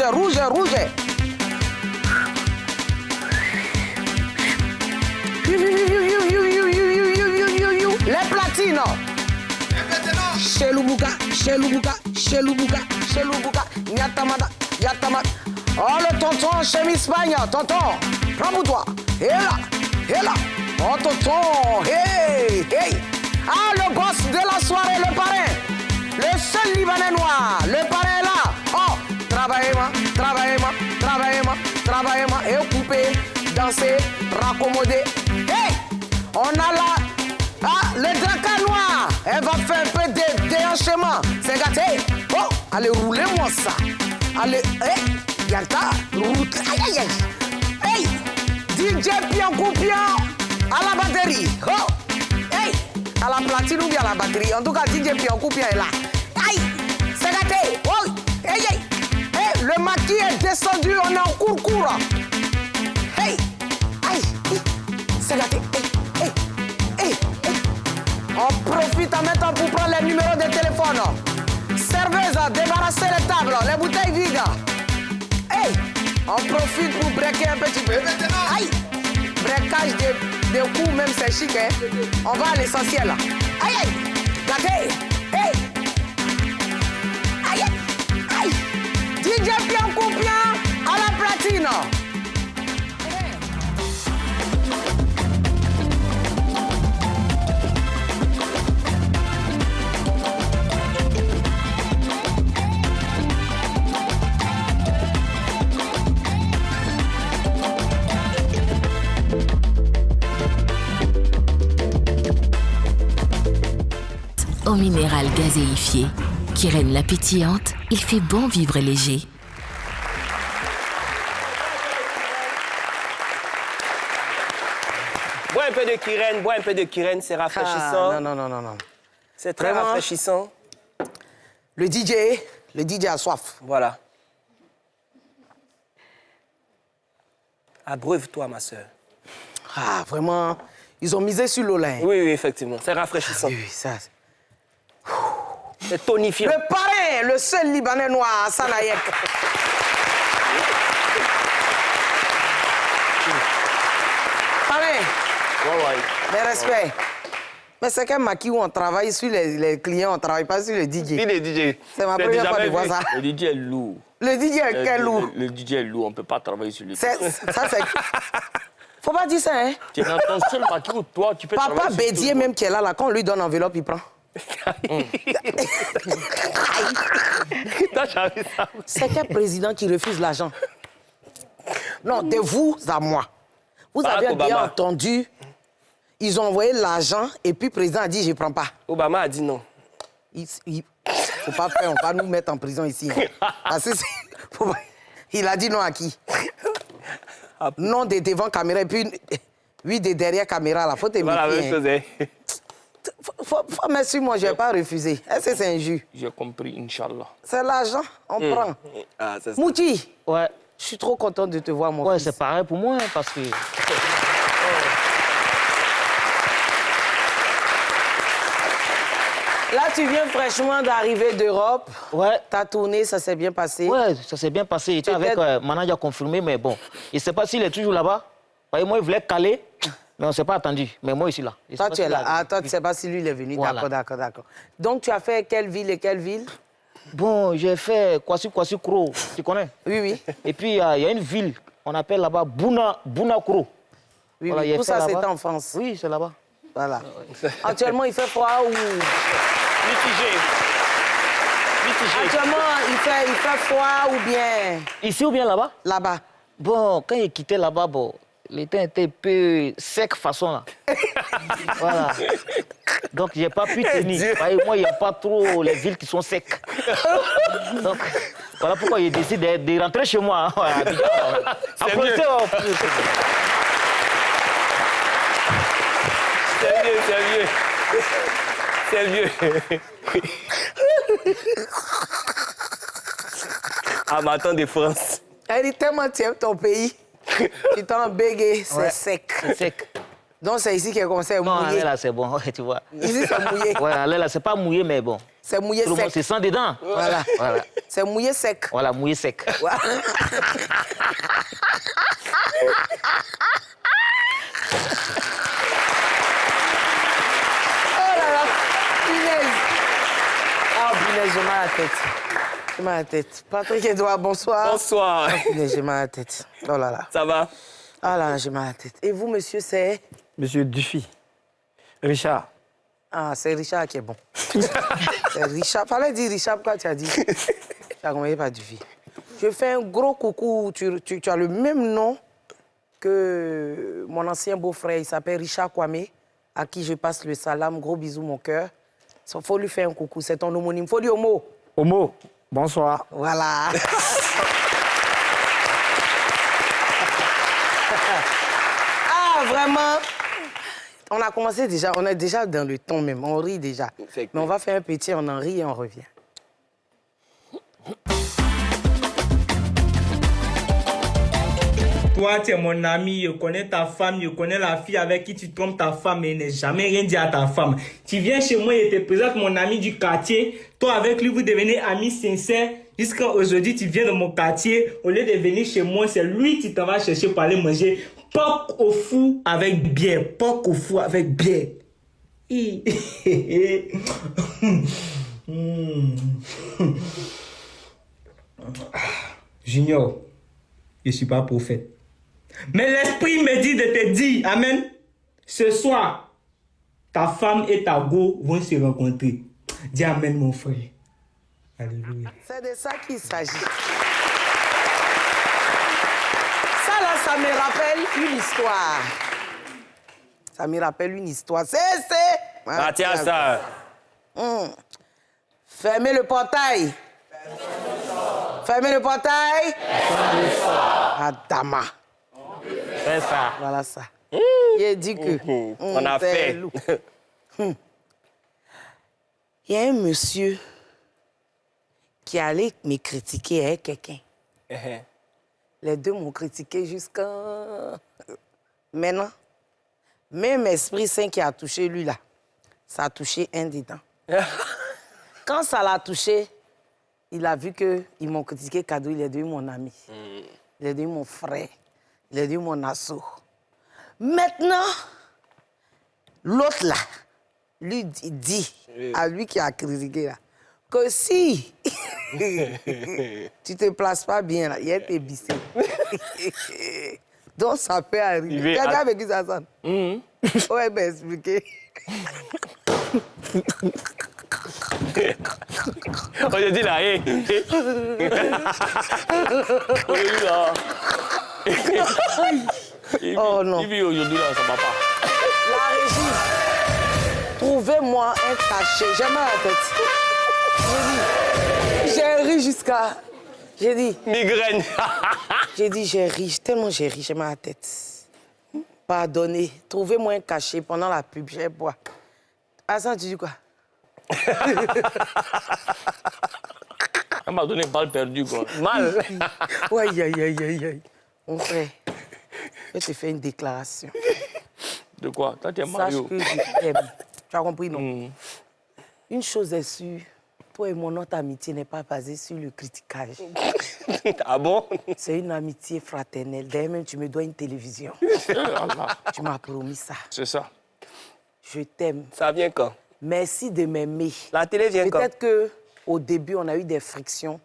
rouge, rouge, rouge. Les platines. Chez Lubuka, chez Lubuka, chez Lubuka, chez Lubuka. Yatamada, yatamada. Oh, le tonton chez Miss Espagne, tonton. Prends pour toi. Et là. Oh, tonton. Hey, hey. Ah, le boss de la soirée, le parrain. Le seul Libanais noir. Le parrain est là. Oh, travaillez-moi, travaillez-moi, travaillez-moi, travaillez-moi. Et couper, danser, raccommoder. Hey, on a là. Ah, le draca noir. Elle va faire un peu de déhanchement. C'est gâté. Oh, allez, roulez-moi ça. Allez, hey, yanta, roule. Aïe, aïe, aïe. Hey, DJ Piankou Pian à la batterie. Oh, hey, à la platine ou bien à la batterie. En tout cas, DJ Piankou Pian est là. Aïe, c'est gâté. Oh, hey, hey. Hey, le maquis est descendu, on est en cours. Hey, aïe, c'est gâté. Hey, hey, hey, hey. On profite en même temps pour prendre les numéros de téléphone. Serveuse, débarrasser les tables, les bouteilles vides. Hey, on profite pour breaker un petit peu. Aïe, breakage de coups, même c'est chic, hein. On va à l'essentiel. Aïe, aïe, gâté. Hey, aïe, aïe. DJ Piankou Pian à la platine. Eau minérale gazéifiée, Kirène la pétillante, il fait bon vivre léger. Bois un peu de Kirène, bois un peu de Kirène, c'est rafraîchissant. Ah, non. C'est très Vraiment, rafraîchissant. Le DJ a soif. Voilà. Abreuve-toi, ma sœur. Ah, vraiment, ils ont misé sur l'eau là. Hein. Oui, effectivement, c'est rafraîchissant. Oui, ça. C'est tonifiant. Le parrain, le seul Libanais noir, Hassan Hayek. Parrain, mes respects. Mais c'est qu'un maquis où on travaille sur les clients, on ne travaille pas sur le DJ. Il est DJ. C'est ma première fois de voir ça. Le DJ est lourd. Le DJ est quel lourd? Le DJ est lourd, on ne peut pas travailler sur lui. Ça, c'est... Faut pas dire ça, hein? Tu es dans ton seul maquis où toi, tu peux Papa travailler sur Bédier, même qui est là, quand on lui donne l'enveloppe, il prend. C'est quel président qui refuse l'argent? Non, de vous à moi. Vous avez bien entendu, ils ont envoyé l'argent et puis le président a dit je ne prends pas. Obama a dit non. Il faut pas faire, on va nous mettre en prison ici. Parce que il a dit non à qui? Non de devant caméra et puis oui de derrière caméra. Il faut te méfier. Merci, moi, je ne vais pas refuser. Est-ce que c'est injuste? J'ai compris, Inch'Allah. C'est l'argent, on prend. Ah, Mouti, ouais. Je suis trop content de te voir, mon fils. Ouais, c'est pareil pour moi, hein, parce que... Là, tu viens fraîchement d'arriver d'Europe. Ouais. Ta tournée, ça s'est bien passé? Ouais, ça s'est bien passé. J'étais avec manager confirmé, mais bon, je ne sais pas s'il est toujours là-bas. Moi, il voulait caler, mais on ne s'est pas attendu. Mais moi, je suis là. Toi, tu es là. Ah, toi, tu ne sais pas si lui, il est venu. Voilà. D'accord. Donc, tu as fait quelle ville et quelle ville? Bon, j'ai fait Kwasi-Kro, tu connais? Oui. Et puis, il y a une ville, on appelle là-bas Bouna-Kro. Oui, voilà, tout ça, c'était en France. Oui, c'est là-bas. Voilà. Actuellement, il fait froid ou... Mitigé. Actuellement, il fait froid ou bien... Ici ou bien là-bas? Là-bas. Bon, quand il quittait là-bas, bon, le temps était un peu sec façon là. Voilà. Donc, j'ai pas pu tenir. Moi, il n'y a pas trop les villes qui sont secs. Donc, voilà pourquoi j'ai décidé de rentrer chez moi. C'est mieux. C'est mieux. Ah, mais attends, de France. Elle dit tellement tu aimes ton pays, tu t'en bégué, c'est sec. Sec. Donc c'est ici qu'elle commence à mouiller. Non, là, c'est bon, tu vois. Ici, c'est mouillé. Ouais, là, c'est pas mouillé, mais bon. C'est mouillé Tout le monde sec. se sent dedans. Voilà. Voilà. C'est mouillé sec. Voilà, mouillé sec. Voilà. Oh là là, punaise. Ah, punaise, j'ai mal à la tête. J'ai mal à la tête. Patrick Edouard, bonsoir. Bonsoir. Ah, punaise, j'ai mal à la tête. Oh là là. Ça va? Ah là là, j'ai mal à la tête. Et vous, monsieur, c'est... Monsieur Dufy. Richard. Ah, c'est Richard qui est bon. C'est Richard. Fallait dire Richard, pourquoi tu as dit? Tu as compris pas du vie. Je fais un gros coucou. Tu as le même nom que mon ancien beau-frère. Il s'appelle Richard Kwame, à qui je passe le salam. Gros bisous, mon cœur. Il faut lui faire un coucou. C'est ton homonyme. Il faut dire homo. Homo. Bonsoir. Voilà. Ah, vraiment. On a commencé déjà, on est déjà dans le ton même, on rit déjà. Mais on va faire un petit, on en rit et on revient. Toi, tu es mon ami, je connais ta femme, je connais la fille avec qui tu trompes ta femme et n'ai jamais rien dit à ta femme. Tu viens chez moi et te présente mon ami du quartier. Toi, avec lui, vous devenez amis sincères. Jusqu'à aujourd'hui, tu viens de mon quartier. Au lieu de venir chez moi, c'est lui qui t'en va chercher pour aller manger porc au four avec bière. Porc au four avec bière. Junior, je ne suis pas prophète. Mais l'esprit me dit de te dire, amen, ce soir, ta femme et ta go vont se rencontrer. Dis amen, mon frère. Alléluia. C'est de ça qu'il s'agit. Ça, là, ça me rappelle une histoire. Ça me rappelle une histoire. C'est... Ah, tiens, ça. Fermez le portail. Fermez le portail. Adama. C'est ça. Voilà ça. Il a dit que... On a c'est fait. lourd. Il y a un monsieur qui allait me critiquer avec quelqu'un. Les deux m'ont critiqué jusqu'à... Maintenant, même Esprit Saint qui a touché lui là, ça a touché un des dents. Quand ça l'a touché, il a vu qu'ils m'ont critiqué, Kadou, il est devenu mon ami. Il est devenu mon frère. Il est devenu mon asso. Maintenant, l'autre là, lui dit à lui qui a critiqué là, que si tu te places pas bien là, il estébissé. Donc ça peut arriver. Quelqu'un avec qui ça sonne? Ouais, ben expliquer. Aujourd'hui, là, hé. Aujourd'hui, là. Oh non. Il vit aujourd'hui, là, ça va pas. La régie, trouvez-moi un cachet. J'ai mal à la tête. J'ai dit, j'ai ri jusqu'à... J'ai dit, Migraine. j'ai ri, tellement j'ai ri, j'ai mal à la tête. Pardonnez, trouvez-moi un cachet pendant la pub, j'ai bois. Hassan, tu dis quoi? Elle m'a donné une balle perdue, quoi. Mal. Ouais, aïe, aïe, aïe, aïe. Mon frère, je te fais une déclaration. De quoi? Toi, tu es Sache Mario. que je t'aime. Tu as compris, non? Une chose est sûre, toi et mon autre amitié n'est pas basée sur le critiquage. Ah bon? C'est une amitié fraternelle. D'ailleurs, même, tu me dois une télévision. Tu m'as promis ça. C'est ça. Je t'aime. Ça vient quand? Merci de m'aimer. La télé vient quand? Peut-être qu'au début, on a eu des frictions.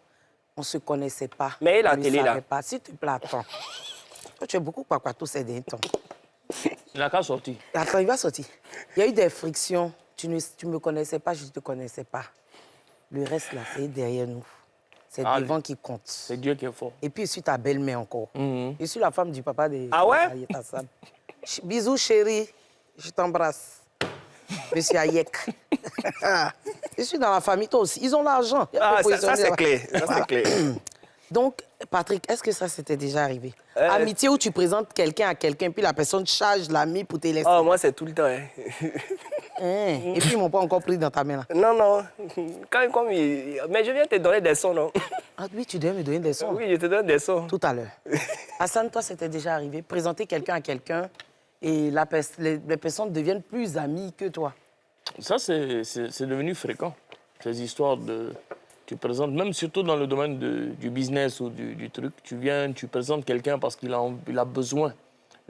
On ne se connaissait pas. Mais la on ne télé, là? savait pas. S'il te plaît, attends. Toi, tu es beaucoup tous ces derniers temps. Il n'a qu'à sortir. Attends, il va sortir. Il y a eu des frictions. Tu ne me connaissais pas, je ne te connaissais pas. Le reste, là, c'est derrière nous. C'est devant qui compte. C'est Dieu qui est fort. Et puis, je suis ta belle-mère encore. Je suis la femme du papa de... Ah ouais? Hassan. Bisous, chérie. Je t'embrasse. Monsieur Ayek. Je suis dans la famille, toi aussi. Ils ont l'argent. Ah, ça c'est clair. Ça, c'est clair. Donc, Patrick, est-ce que ça s'était déjà arrivé? Amitié où tu présentes quelqu'un à quelqu'un, puis la personne charge l'ami pour te laisser. Oh, moi, c'est tout le temps. Hein. Et puis, ils m'ont pas encore pris dans ta main, là. Non, non. Mais je viens te donner des sons, non? Ah oui, tu devais me donner des sons. Oui, je te donne des sons. Tout à l'heure. Hassan, toi, c'était déjà arrivé. Présenter quelqu'un à quelqu'un et les personnes deviennent plus amies que toi. Ça, c'est devenu fréquent. ces histoires de... Tu présentes, même surtout dans le domaine du business ou du truc, tu viens, tu présentes quelqu'un parce qu'il a besoin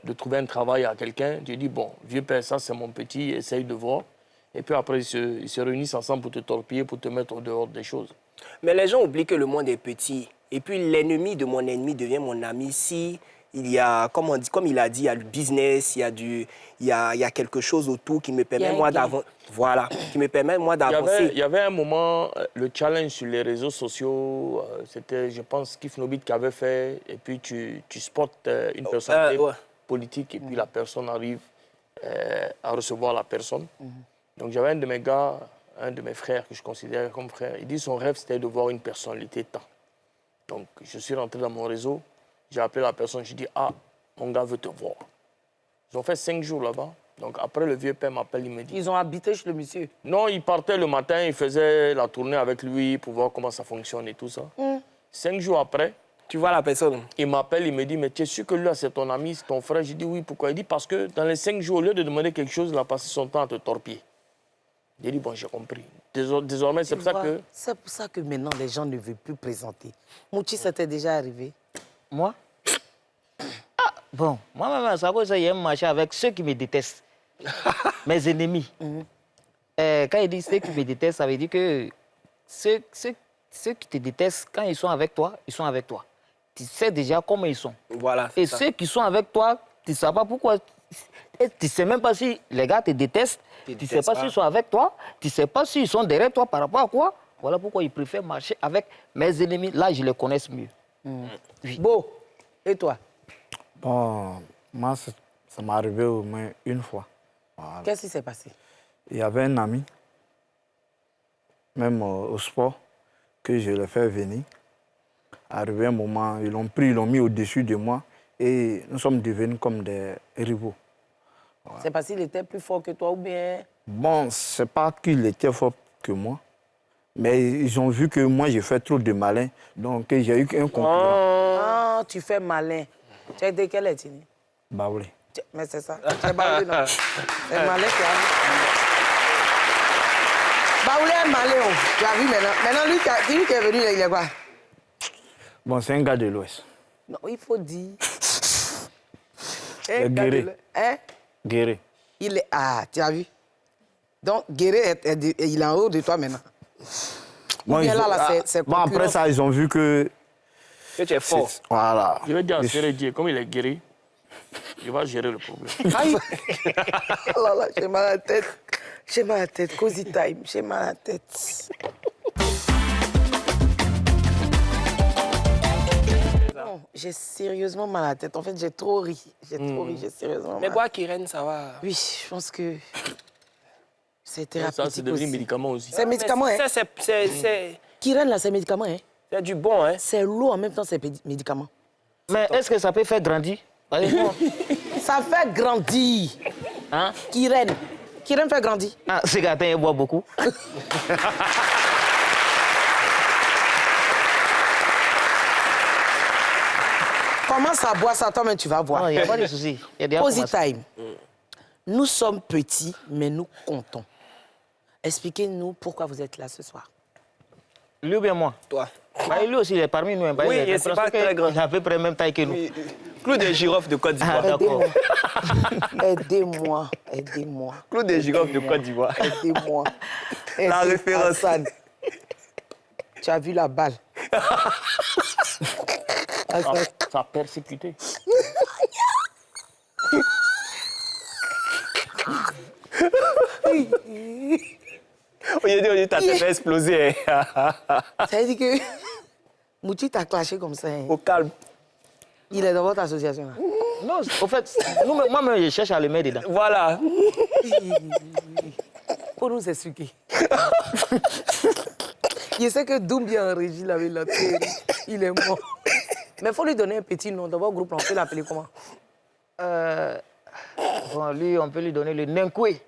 de trouver un travail à quelqu'un. Tu dis, bon, vieux père, ça c'est mon petit, essaye de voir. Et puis après, ils se réunissent ensemble pour te torpiller, pour te mettre au dehors des choses. Mais les gens oublient que le monde est petit. Et puis l'ennemi de mon ennemi devient mon ami si il y a, comme il a dit, il y a le business, il y a quelque chose autour qui me permet moi d'avancer. Voilà, qui me permet moi d'avancer. Il y avait un moment, le challenge sur les réseaux sociaux, c'était, je pense, Kif Nobit qui avait fait, et puis tu spots une personne politique, et puis la personne arrive à recevoir la personne. Donc j'avais un de mes gars, un de mes frères que je considère comme frère, il dit son rêve c'était de voir une personnalité tant. Donc je suis rentré dans mon réseau, j'ai appelé la personne, je dis ah, mon gars veut te voir. Ils ont fait 5 jours là-bas. Donc après le vieux père m'appelle, il me dit... Ils ont habité chez le monsieur? Non, il partait le matin, il faisait la tournée avec lui pour voir comment ça fonctionne et tout ça. 5 jours après... Tu vois la personne? Il m'appelle, il me dit, mais tu es sûr que lui, c'est ton ami, c'est ton frère? J'ai dit oui, pourquoi? Il dit parce que dans les 5 jours, au lieu de demander quelque chose, il a passé son temps à te torpiller. J'ai dit, bon, j'ai compris. Désormais, c'est pour ça que... C'est pour ça que maintenant, les gens ne veulent plus présenter. Mouti, ça t'est déjà arrivé? Moi? Ah, bon, moi-même, ça veut dire qu'il y a un marché avec ceux qui me détestent. Mes ennemis. Quand ils disent ceux qui me détestent, ça veut dire que ceux qui te détestent, quand ils sont avec toi, ils sont avec toi. Tu sais déjà comment ils sont. Voilà. Et ceux qui sont avec toi, tu ne sais pas pourquoi. Et tu ne sais même pas si les gars te détestent. Tu ne sais pas s'ils sont avec toi. Tu ne sais pas s'ils sont derrière toi par rapport à quoi. Voilà pourquoi ils préfèrent marcher avec mes ennemis. Là, je les connais mieux. Oui. Beau. Et toi? Bon, moi, ça m'est arrivé au moins une fois. Voilà. Qu'est-ce qui s'est passé? Il y avait un ami, même au sport, que je l'ai fait venir. Arrivé un moment, ils l'ont pris, ils l'ont mis au-dessus de moi et nous sommes devenus comme des rivaux. Voilà. C'est parce qu'il était plus fort que toi ou bien... Bon, c'est pas qu'il était fort que moi, mais ils ont vu que moi, j'ai fait trop de malin, donc j'ai eu un concurrent. Ah, tu fais malin. Tu as été quelle ethnie? Baoulé. Mais c'est ça. C'est Baoulé, non? C'est malin qui a... Baoulé est malin, oh. Tu as vu maintenant. Maintenant, lui qui est venu, il est quoi? Bon, c'est un gars de l'Ouest. Non, il faut dire... est guéri. Hein? Guéri. Il est... Ah, tu as vu? Donc, Guéré, il est en haut de toi maintenant. Bon, bon, après ça, ils ont vu que... Que tu es fort. Voilà. Je vais dire à Sérédier, comme il est guéri, il va gérer le problème. Aïe! Oh là là, j'ai mal à la tête. J'ai mal à la tête. Cozy time, j'ai mal à la tête. Non, j'ai sérieusement mal à la tête. En fait, j'ai trop ri. J'ai sérieusement mal. Mais quoi, Kiren, ça va? Oui, je pense que c'est thérapeutique Ça, c'est devenu aussi. médicament aussi. C'est médicament, hein? Ça, c'est Kiren, là, c'est médicament, hein? du bon, hein? C'est l'eau, en même temps, c'est médicament. Mais est-ce que ça peut faire grandir? Ça fait grandir. Hein? Kiren. Kiren fait grandir. Ah, ce gâteau, il boit beaucoup. Commence à boire ça, toi, mais tu vas voir. Non, il n'y a pas de souci. Cozy time. Nous sommes petits, mais nous comptons. Expliquez-nous pourquoi vous êtes là ce soir. Lui ou bien moi? Toi. Bah, lui aussi, il est parmi nous. Oui, il c'est pas très grand. Il est à peu près même taille que nous. Oui. Clou des girofles de Côte d'Ivoire. Ah, d'accord. Aidez-moi. Aidez-moi. Clou des girofles de Côte d'Ivoire. Aidez-moi. La Aidez référence. Hassan. Tu as vu la balle? Hassan. Ça a persécuté. On ta tête va exploser. Ça veut dire que Mouti t'a clashé comme ça. Hein. Au calme. Il est dans votre association là. Non, au fait, moi-même, je cherche à le mettre dedans. Voilà. Pour nous expliquer. Je sais que Doumbia en régie l'avait la tête. Il est mort. Mais il faut lui donner un petit nom. Dans votre groupe, on peut l'appeler comment? Bon, lui, on peut lui donner le Nenkwe.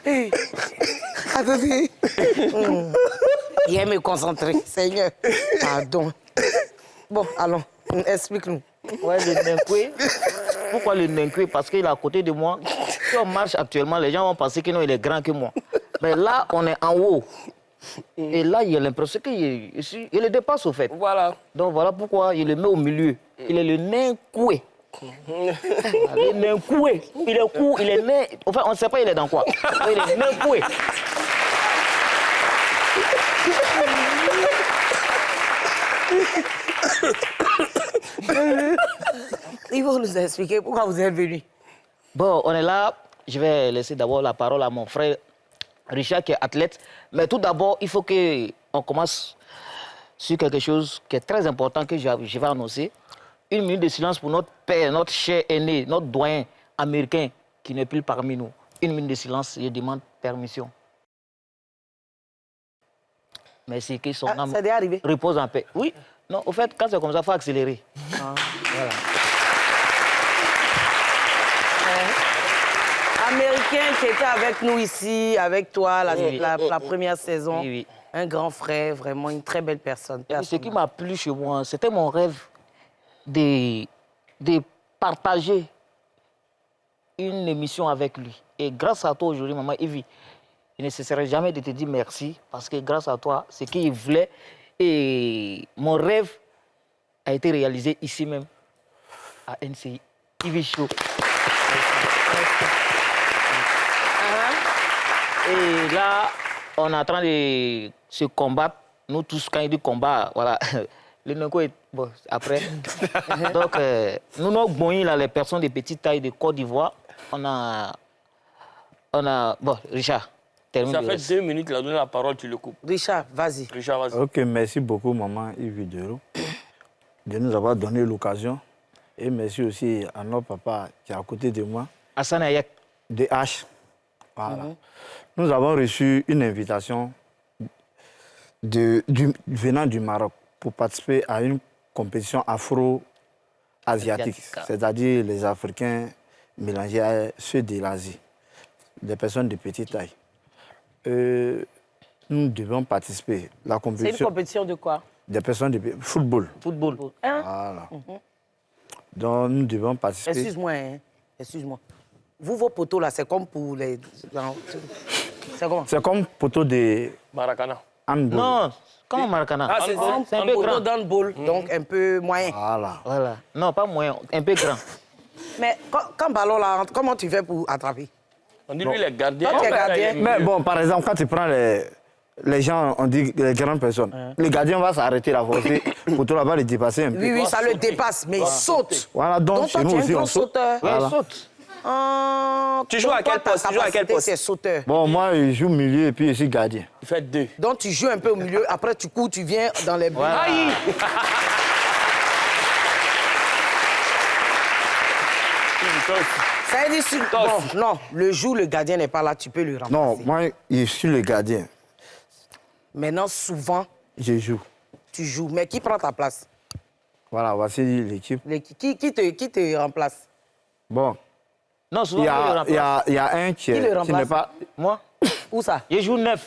Hey, attendez. rien me concentrer. Seigneur, pardon. Bon, allons, explique-nous. Ouais, le Nenkwe. Pourquoi le Nenkwe? Parce qu'il est à côté de moi. Si on marche actuellement, les gens vont penser qu'il est grand que moi. Mais là, on est en haut. Et là, il y a l'impression qu'il le dépasse, au fait. Voilà. Donc voilà pourquoi il le met au milieu. Il est le Nenkwe. Le Nenkwe. Il est court, il est né. Enfin, on ne sait pas il est dans quoi. Il est Nenkwe. Il faut nous expliquer pourquoi vous êtes venu. Bon, on est là. Je vais laisser d'abord la parole à mon frère Richard, qui est athlète. Mais tout d'abord, il faut qu'on commence sur quelque chose qui est très important que je vais annoncer. 1 minute de silence pour notre père, notre cher aîné, notre doyen américain qui n'est plus parmi nous. 1 minute de silence, je demande permission. Merci, que son âme c'est déjà arrivé. repose en paix. Oui, non, au fait, quand c'est comme ça, il faut accélérer. Voilà. Américain qui était avec nous ici, avec toi, la première saison. Oui, oui. Un grand frère, vraiment une très belle personne. Ce qui m'a plu chez moi, c'était mon rêve de partager une émission avec lui. Et grâce à toi aujourd'hui, maman Evie, il ne cesserait jamais de te dire merci parce que grâce à toi, ce qu'il voulait et mon rêve a été réalisé ici même à NCI. Evie Show. Et là, on est en train de se combattre. Nous tous, quand il dit combat, voilà. Le Nenko est... Bon, après. Donc, nous, là, les personnes de petite taille de Côte d'Ivoire, on a... Bon, Richard, termine. Ça fait 2 minutes, il a donné la parole, tu le coupes. Richard, vas-y. Richard, vas-y. Ok, merci beaucoup, maman Yves Dero, de nous avoir donné l'occasion. Et merci aussi à notre papa qui est à côté de moi. Hassan Ayek. De H. Voilà. Nous avons reçu une invitation venant du Maroc pour participer à une compétition afro-asiatique, c'est-à-dire les Africains mélangés à ceux de l'Asie, des personnes de petite taille. Nous devons participer. La compétition, c'est une compétition de quoi? Des personnes de football. Football. Hein? Voilà. Donc nous devons participer. Excuse-moi, hein. Excuse-moi. Vous, vos poteaux là, c'est comme pour les... C'est comment? C'est comme poteau de... Maracana. Handball. Non, comme Maracana. Ah, c'est un peu grand. D'handball, donc un peu moyen. Voilà. Non, pas moyen, un peu grand. Mais quand ballon là rentre, comment tu fais pour attraper? On dit lui, les gardiens. Toi, tu es gardien. Mais bon, par exemple, quand tu prends les gens, on dit les grandes personnes, le gardien va s'arrêter la forcer pour tout là-bas le dépasser un peu. Oui, ça le dépasse, mais il saute. Voilà, donc chez nous aussi, on saute. Voilà. Saute. Tu joues à quel poste? Tu joues à quel poste? C'est sauteur. Bon, moi, je joue milieu et puis je suis gardien. Il fait 2. Donc tu joues un peu au milieu, après tu cours, tu viens dans les buts. Voilà. Aïe! Ça veut dire bon, non, le jour où le gardien n'est pas là, tu peux le remplacer. Non, moi, je suis le gardien. Maintenant, souvent, Je joue. tu joues. Mais qui prend ta place? Voilà, voici l'équipe. Qui te remplace? Bon, Non, souvent, il y je le remplace. a un qui le n'est remplace? pas... Moi, Où ça? je joue 9.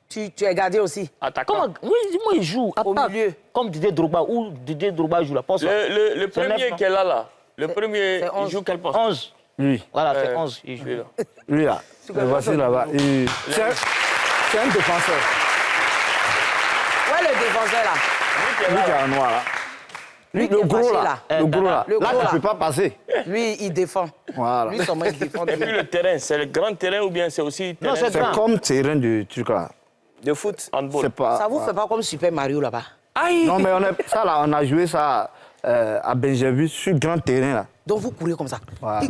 Tu es gardien aussi? Attaquant. Comment? Oui, moi, il joue. Au Attaque. milieu. Comme Didier Drogba, ou Didier Drogba joue la poste. Le premier qui est là, le premier, c'est il 11. joue quel poste? 11. Lui, Voilà, c'est 11. Il joue. Lui, là. lui là. Le voici là-bas. C'est un défenseur. Ouais, le défenseur là. Lui qui est en noir là. Lui qui Le est gros fâché, là. Le gros là. Le Là, gros, tu là. ne peux pas passer. Lui, il défend. Voilà. Lui, son mec défend. Et puis le terrain, c'est le grand terrain ou bien c'est aussi Non, terrain c'est C'est grand. comme terrain du truc là. De foot. handball? C'est pas... Ça vous fait pas comme Super Mario là-bas? Non, mais ça là, on a joué ça à Benjamin sur grand terrain là. Donc vous courez comme ça. Voilà.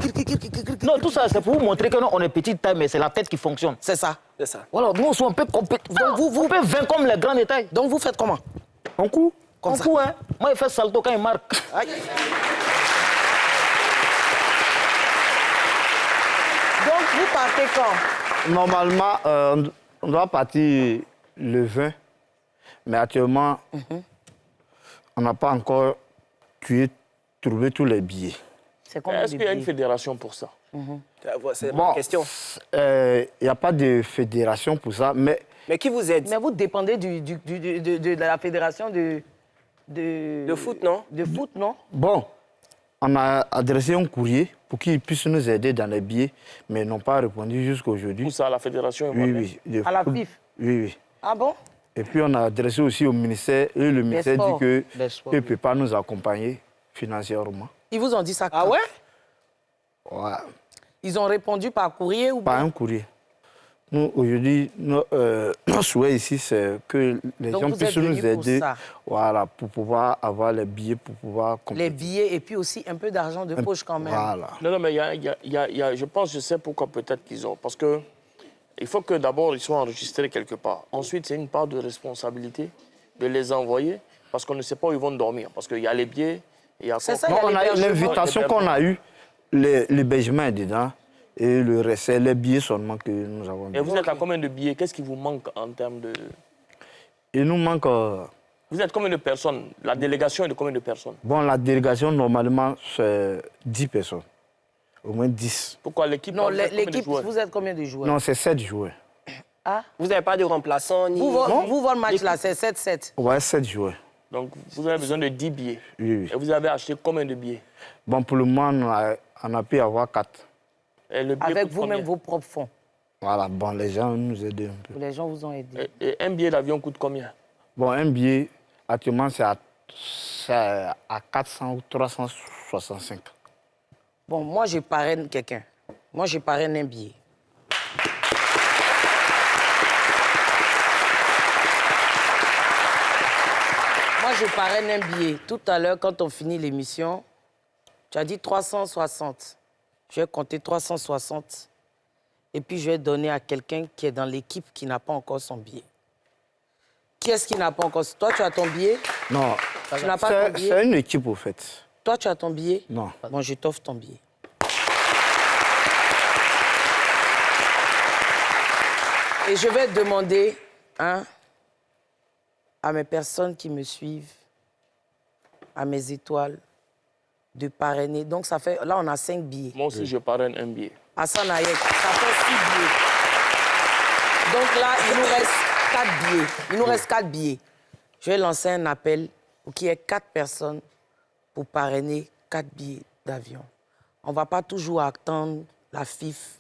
Non, tout ça, c'est pour vous montrer que non, on est petite taille, mais c'est la tête qui fonctionne. C'est ça. C'est ça. Voilà, nous, on soit un peu compétents. Donc, vous pouvez vaincre comme les grands détails. Donc vous faites comment? On court. Comme On ça. court, hein. Moi, il fait salto quand il marque. Aïe. Donc vous partez quand? Normalement, on doit partir le 20, mais actuellement, on n'a pas encore trouvé tous les billets. C'est comme Est-ce qu'il y a une fédération pour ça? C'est Bon, ma question. il n'y a pas de fédération pour ça, mais Mais qui vous aide? Mais vous dépendez de la fédération de foot, non? De foot, non? Bon, on a adressé un courrier pour qu'ils puissent nous aider dans les billets, mais ils n'ont pas répondu jusqu'à aujourd'hui. Où ça, à la fédération? Oui. À la FIF? Oui. Ah bon? Et puis on a adressé aussi au ministère, et le ministère dit qu'il ne peut pas nous accompagner financièrement. Ils vous ont dit ça quand? Ah ouais? Ouais. Ils ont répondu par courrier ou Par un courrier. Nous, aujourd'hui, notre souhait ici, c'est que les gens puissent nous aider voilà, pour pouvoir avoir les billets, pour pouvoir compléter. Les billets et puis aussi un peu d'argent de poche quand même. Voilà. Non, mais je sais pourquoi peut-être qu'ils ont. Parce que il faut que d'abord ils soient enregistrés quelque part. Ensuite, c'est une part de responsabilité de les envoyer parce qu'on ne sait pas où ils vont dormir. Parce qu'il y a les billets, il y a... C'est ça, on a l'invitation qu'on a eue, l'hébergement est dedans. Et le reste, c'est les billets seulement que nous avons. Et vous êtes à combien de billets? Qu'est-ce qui vous manque en termes de... Il nous manque... Vous êtes combien de personnes? La délégation est de combien de personnes? Bon, la délégation, normalement, c'est 10 personnes. Au moins 10. Pourquoi l'équipe? Non, l'équipe, vous êtes combien de joueurs? Non, c'est 7 joueurs. Ah? Vous n'avez pas de remplaçants ni... Vous, votre match là, c'est 7-7? Ouais, 7 joueurs. Donc, vous avez besoin de 10 billets. Oui. Et vous avez acheté combien de billets? Bon, pour le moment, on a pu avoir 4. Avec vous-même, vos propres fonds? Voilà, bon, les gens nous aident un peu. Les gens vous ont aidé. Et un billet d'avion coûte combien? Bon, un billet, actuellement, c'est à 400 ou 365. Bon, moi, je parraine quelqu'un. Moi, je parraine un billet. Moi, je parraine un billet. Tout à l'heure, quand on finit l'émission, tu as dit 360. Je vais compter 360 et puis je vais donner à quelqu'un qui est dans l'équipe qui n'a pas encore son billet. Qui est-ce qui n'a pas encore... Toi, tu as ton billet? Non, tu n'as pas ton billet? C'est une équipe, au fait. Toi, tu as ton billet? Non. Bon, je t'offre ton billet. Et je vais demander à mes personnes qui me suivent, à mes étoiles, de parrainer. Donc, ça fait... Là, on a 5 billets. Moi aussi, je parraine un billet. Hassan Ayek, ça fait 6 billets. Donc là, il nous reste 4 billets. Il nous reste 4 billets. Je vais lancer un appel pour qu'il y ait 4 personnes pour parrainer 4 billets d'avion. On ne va pas toujours attendre la FIF.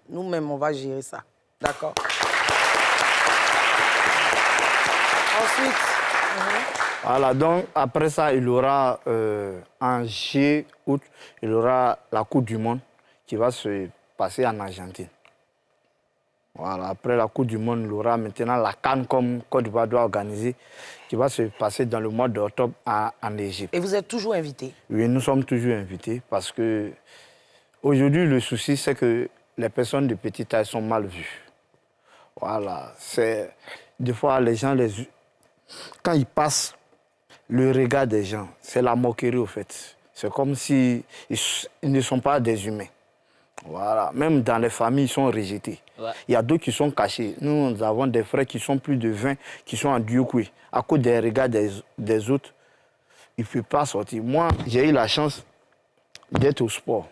Nous-mêmes, on va gérer ça. D'accord? Ensuite... Voilà, donc après ça, il y aura en juillet-août, il y aura la Coupe du Monde qui va se passer en Argentine. Voilà, après la Coupe du Monde, il y aura maintenant la CAN comme Côte d'Ivoire doit organiser, qui va se passer dans le mois d'octobre en Égypte. Et vous êtes toujours invité? Oui, nous sommes toujours invités parce que aujourd'hui, le souci, c'est que les personnes de petite taille sont mal vues. Voilà, c'est... Des fois, les gens, quand ils passent, le regard des gens, c'est la moquerie, au fait. C'est comme s'ils ne sont pas des humains. Voilà. Même dans les familles, ils sont rejetés. Ouais. Il y a d'autres qui sont cachés. Nous avons des frères qui sont plus de 20, qui sont en Diokoué. À cause des regards des autres, ils ne peuvent pas sortir. Moi, j'ai eu la chance d'être au sport.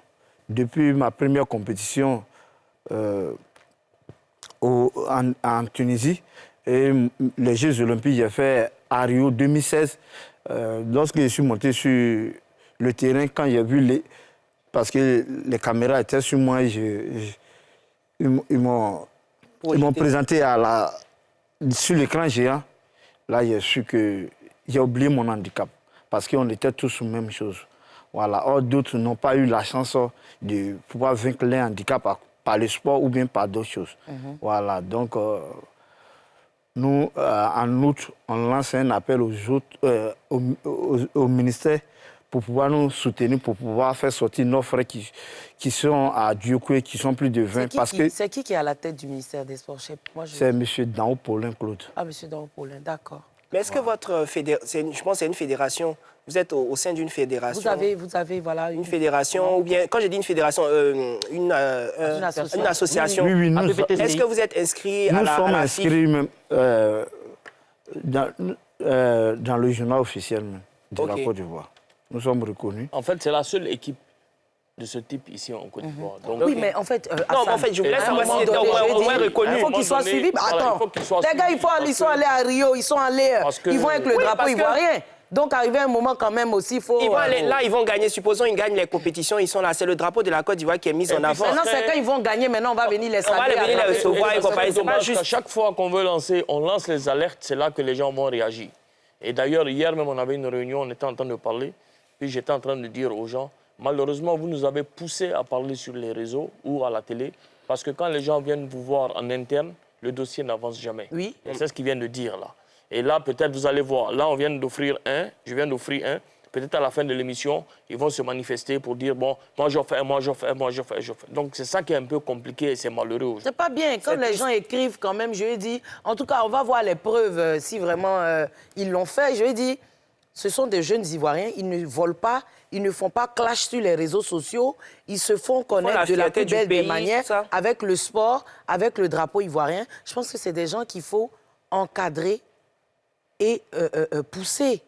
Depuis ma première compétition en Tunisie, et les Jeux Olympiques, j'ai fait à Rio 2016. Lorsque je suis monté sur le terrain, quand j'ai vu parce que les caméras étaient sur moi, ils m'ont présenté sur l'écran géant. Là, j'ai su que j'ai oublié mon handicap parce qu'on était tous sur la même chose. Voilà. Or, d'autres n'ont pas eu la chance de pouvoir vaincre les handicaps par le sport ou bien par d'autres choses. Voilà. Donc, nous, en août, on lance un appel au ministère pour pouvoir nous soutenir, pour pouvoir faire sortir nos frères qui sont à Diokoué, qui sont plus de 20. C'est qui est à la tête du ministère des Sports? C'est M. Danho Paulin Claude. Ah, M. Danho Paulin, d'accord. Mais est-ce que votre fédération, je pense que c'est une fédération, vous êtes au sein d'une fédération? Vous avez voilà, une fédération, ou bien, quand je dis une fédération, une association. Oui, est-ce que vous êtes inscrit à la FIF? Nous sommes inscrits même dans le journal officiel même de la Côte d'Ivoire. Nous sommes reconnus. En fait, c'est la seule équipe de ce type ici en Côte d'Ivoire. Donc, Oui, mais en fait, Non, mais en fait, je voulais savoir si c'était au moins reconnu. Il faut qu'ils soient suivis. Attends, les gars, ils sont allés à Rio, ils sont allés, ils vont avec le drapeau ivoirien. Donc, arrivé un moment quand même aussi, il faut... Ils vont aller, là, ils vont gagner. Supposons qu'ils gagnent les compétitions, ils sont là. C'est le drapeau de la Côte d'Ivoire qui est mis en avant. Maintenant, c'est quand ils vont gagner. Maintenant, on va venir les saluer. On va venir les recevoir et compagnie. C'est pas juste... À chaque fois qu'on veut lancer, on lance les alertes, c'est là que les gens vont réagir. Et d'ailleurs, hier même, on avait une réunion, on était en train de parler, puis j'étais en train de dire aux gens, malheureusement, vous nous avez poussé à parler sur les réseaux ou à la télé, parce que quand les gens viennent vous voir en interne, le dossier n'avance jamais. Oui. C'est ce qu'ils viennent de dire là. Et là, peut-être, vous allez voir, là, on vient d'offrir un, je viens d'offrir un. Peut-être à la fin de l'émission, ils vont se manifester pour dire, bon, moi, je fais, moi, je fais, moi, je fais, je fais. Donc, c'est ça qui est un peu compliqué et c'est malheureux aujourd'hui. C'est pas bien. Quand les gens écrivent quand même, je lui ai dit, en tout cas, on va voir les preuves si vraiment ils l'ont fait. Je lui ai dit, ce sont des jeunes Ivoiriens, ils ne volent pas, ils ne font pas clash sur les réseaux sociaux, ils se font connaître de la plus belle des manières, avec le sport, avec le drapeau ivoirien. Je pense que c'est des gens qu'il faut encadrer et pousser.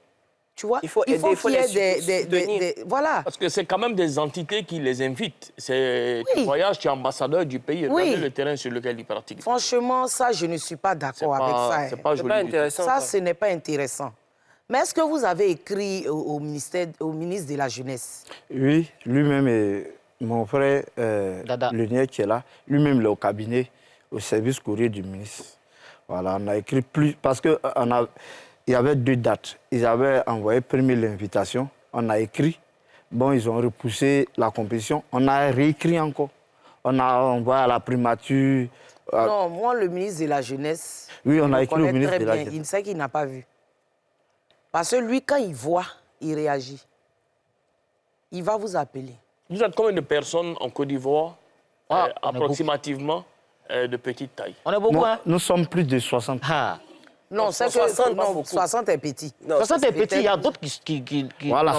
Tu vois, il faut aider, il faut qu'il y les ait des voilà. Parce que c'est quand même des entités qui les invitent. Tu voyages, tu es ambassadeur du pays, regardez le terrain sur lequel ils pratiquent. Franchement, ça, je ne suis pas d'accord avec ça. C'est pas joli. Intéressant. Ça, ce n'est pas intéressant. Mais est-ce que vous avez écrit au ministre de la Jeunesse? Oui, lui-même et mon frère Lenier qui est là, lui-même il est au cabinet, au service courrier du ministre. Voilà, on a écrit plus, parce qu'il y avait 2 dates. Ils avaient envoyé premier l'invitation, on a écrit. Bon, ils ont repoussé la compétition, on a réécrit encore. On a envoyé à la primature. Non, moi, le ministre de la Jeunesse, oui, on a écrit au ministre de la Jeunesse. Il sait qu'il n'a pas vu. Parce que lui, quand il voit, il réagit. Il va vous appeler. Vous êtes combien de personnes en Côte d'Ivoire, approximativement, de petite taille? On est beaucoup, hein? Nous sommes plus de 60. Non, c'est que 60 est petit. Non, 60 est petit, il y a d'autres qui voilà,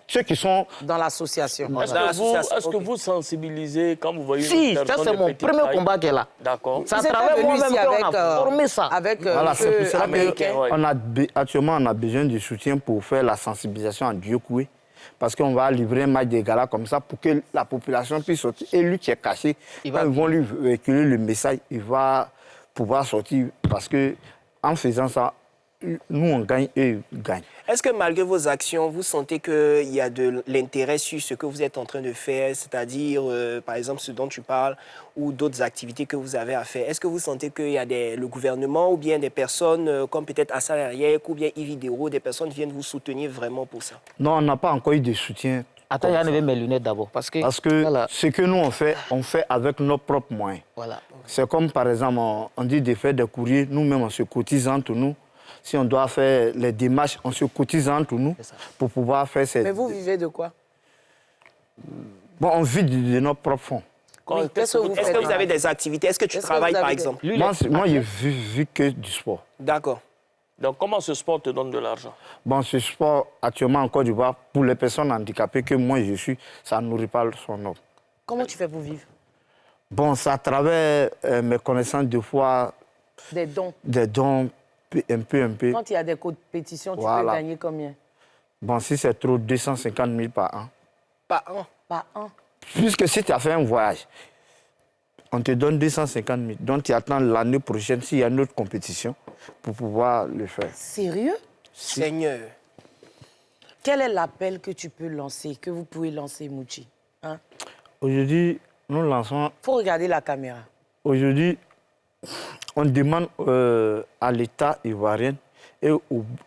ceux qui sont dans l'association. Est-ce que vous sensibilisez quand vous voyez une personne de petite taille? Si, ça c'est mon premier combat qu'elle a. D'accord. Ça travaille moi-même qu'on a formé ça. Avec voilà, c'est pour cela qu'actuellement, on a besoin de soutien pour faire la sensibilisation en Diokoué. Parce qu'on va livrer un match de gala comme ça pour que la population puisse sortir. Et lui qui est caché, quand ils vont lui véhiculer le message, il va pouvoir sortir. Parce qu'en faisant ça, nous on gagne et ils gagnent. Est-ce que malgré vos actions, vous sentez qu'il y a de l'intérêt sur ce que vous êtes en train de faire, c'est-à-dire, par exemple, ce dont tu parles, ou d'autres activités que vous avez à faire? Est-ce que vous sentez qu'il y a le gouvernement ou bien des personnes comme peut-être Assal Ariek ou bien Ividero, des personnes viennent vous soutenir vraiment pour ça? Non, on n'a pas encore eu de soutien. Attends, j'ai enlevé mes lunettes d'abord. Parce que voilà. Ce que nous on fait avec nos propres moyens. Voilà. C'est comme par exemple, on dit de faire des courriers, nous-mêmes on se cotise entre nous. Si on doit faire les démarches, on se cotise entre nous pour pouvoir faire ces... Mais vous vivez de quoi? Bon, on vit de nos propres fonds. Est-ce que vous avez des activités? Est-ce que tu travailles, par exemple? Moi, je vis que du sport. D'accord. Donc, comment ce sport te donne de l'argent? Bon, ce sport, actuellement, en Côte d'Ivoire, pour les personnes handicapées que moi je suis, ça ne nourrit pas son homme. Comment tu fais pour vivre? Bon, c'est à travers mes connaissances, des fois... Des dons? Des dons, un peu. Quand il y a des compétitions, tu peux gagner combien? Bon, si c'est trop, 250 000 par an. Par an? Par an. Puisque si tu as fait un voyage, on te donne 250 000. Donc, tu attends l'année prochaine, s'il y a une autre compétition, pour pouvoir le faire. Sérieux? Seigneur. Quel est l'appel que tu peux lancer, que vous pouvez lancer, Mouchi? Hein? Aujourd'hui, nous lançons... Il faut regarder la caméra. Aujourd'hui, on demande à l'État ivoirien et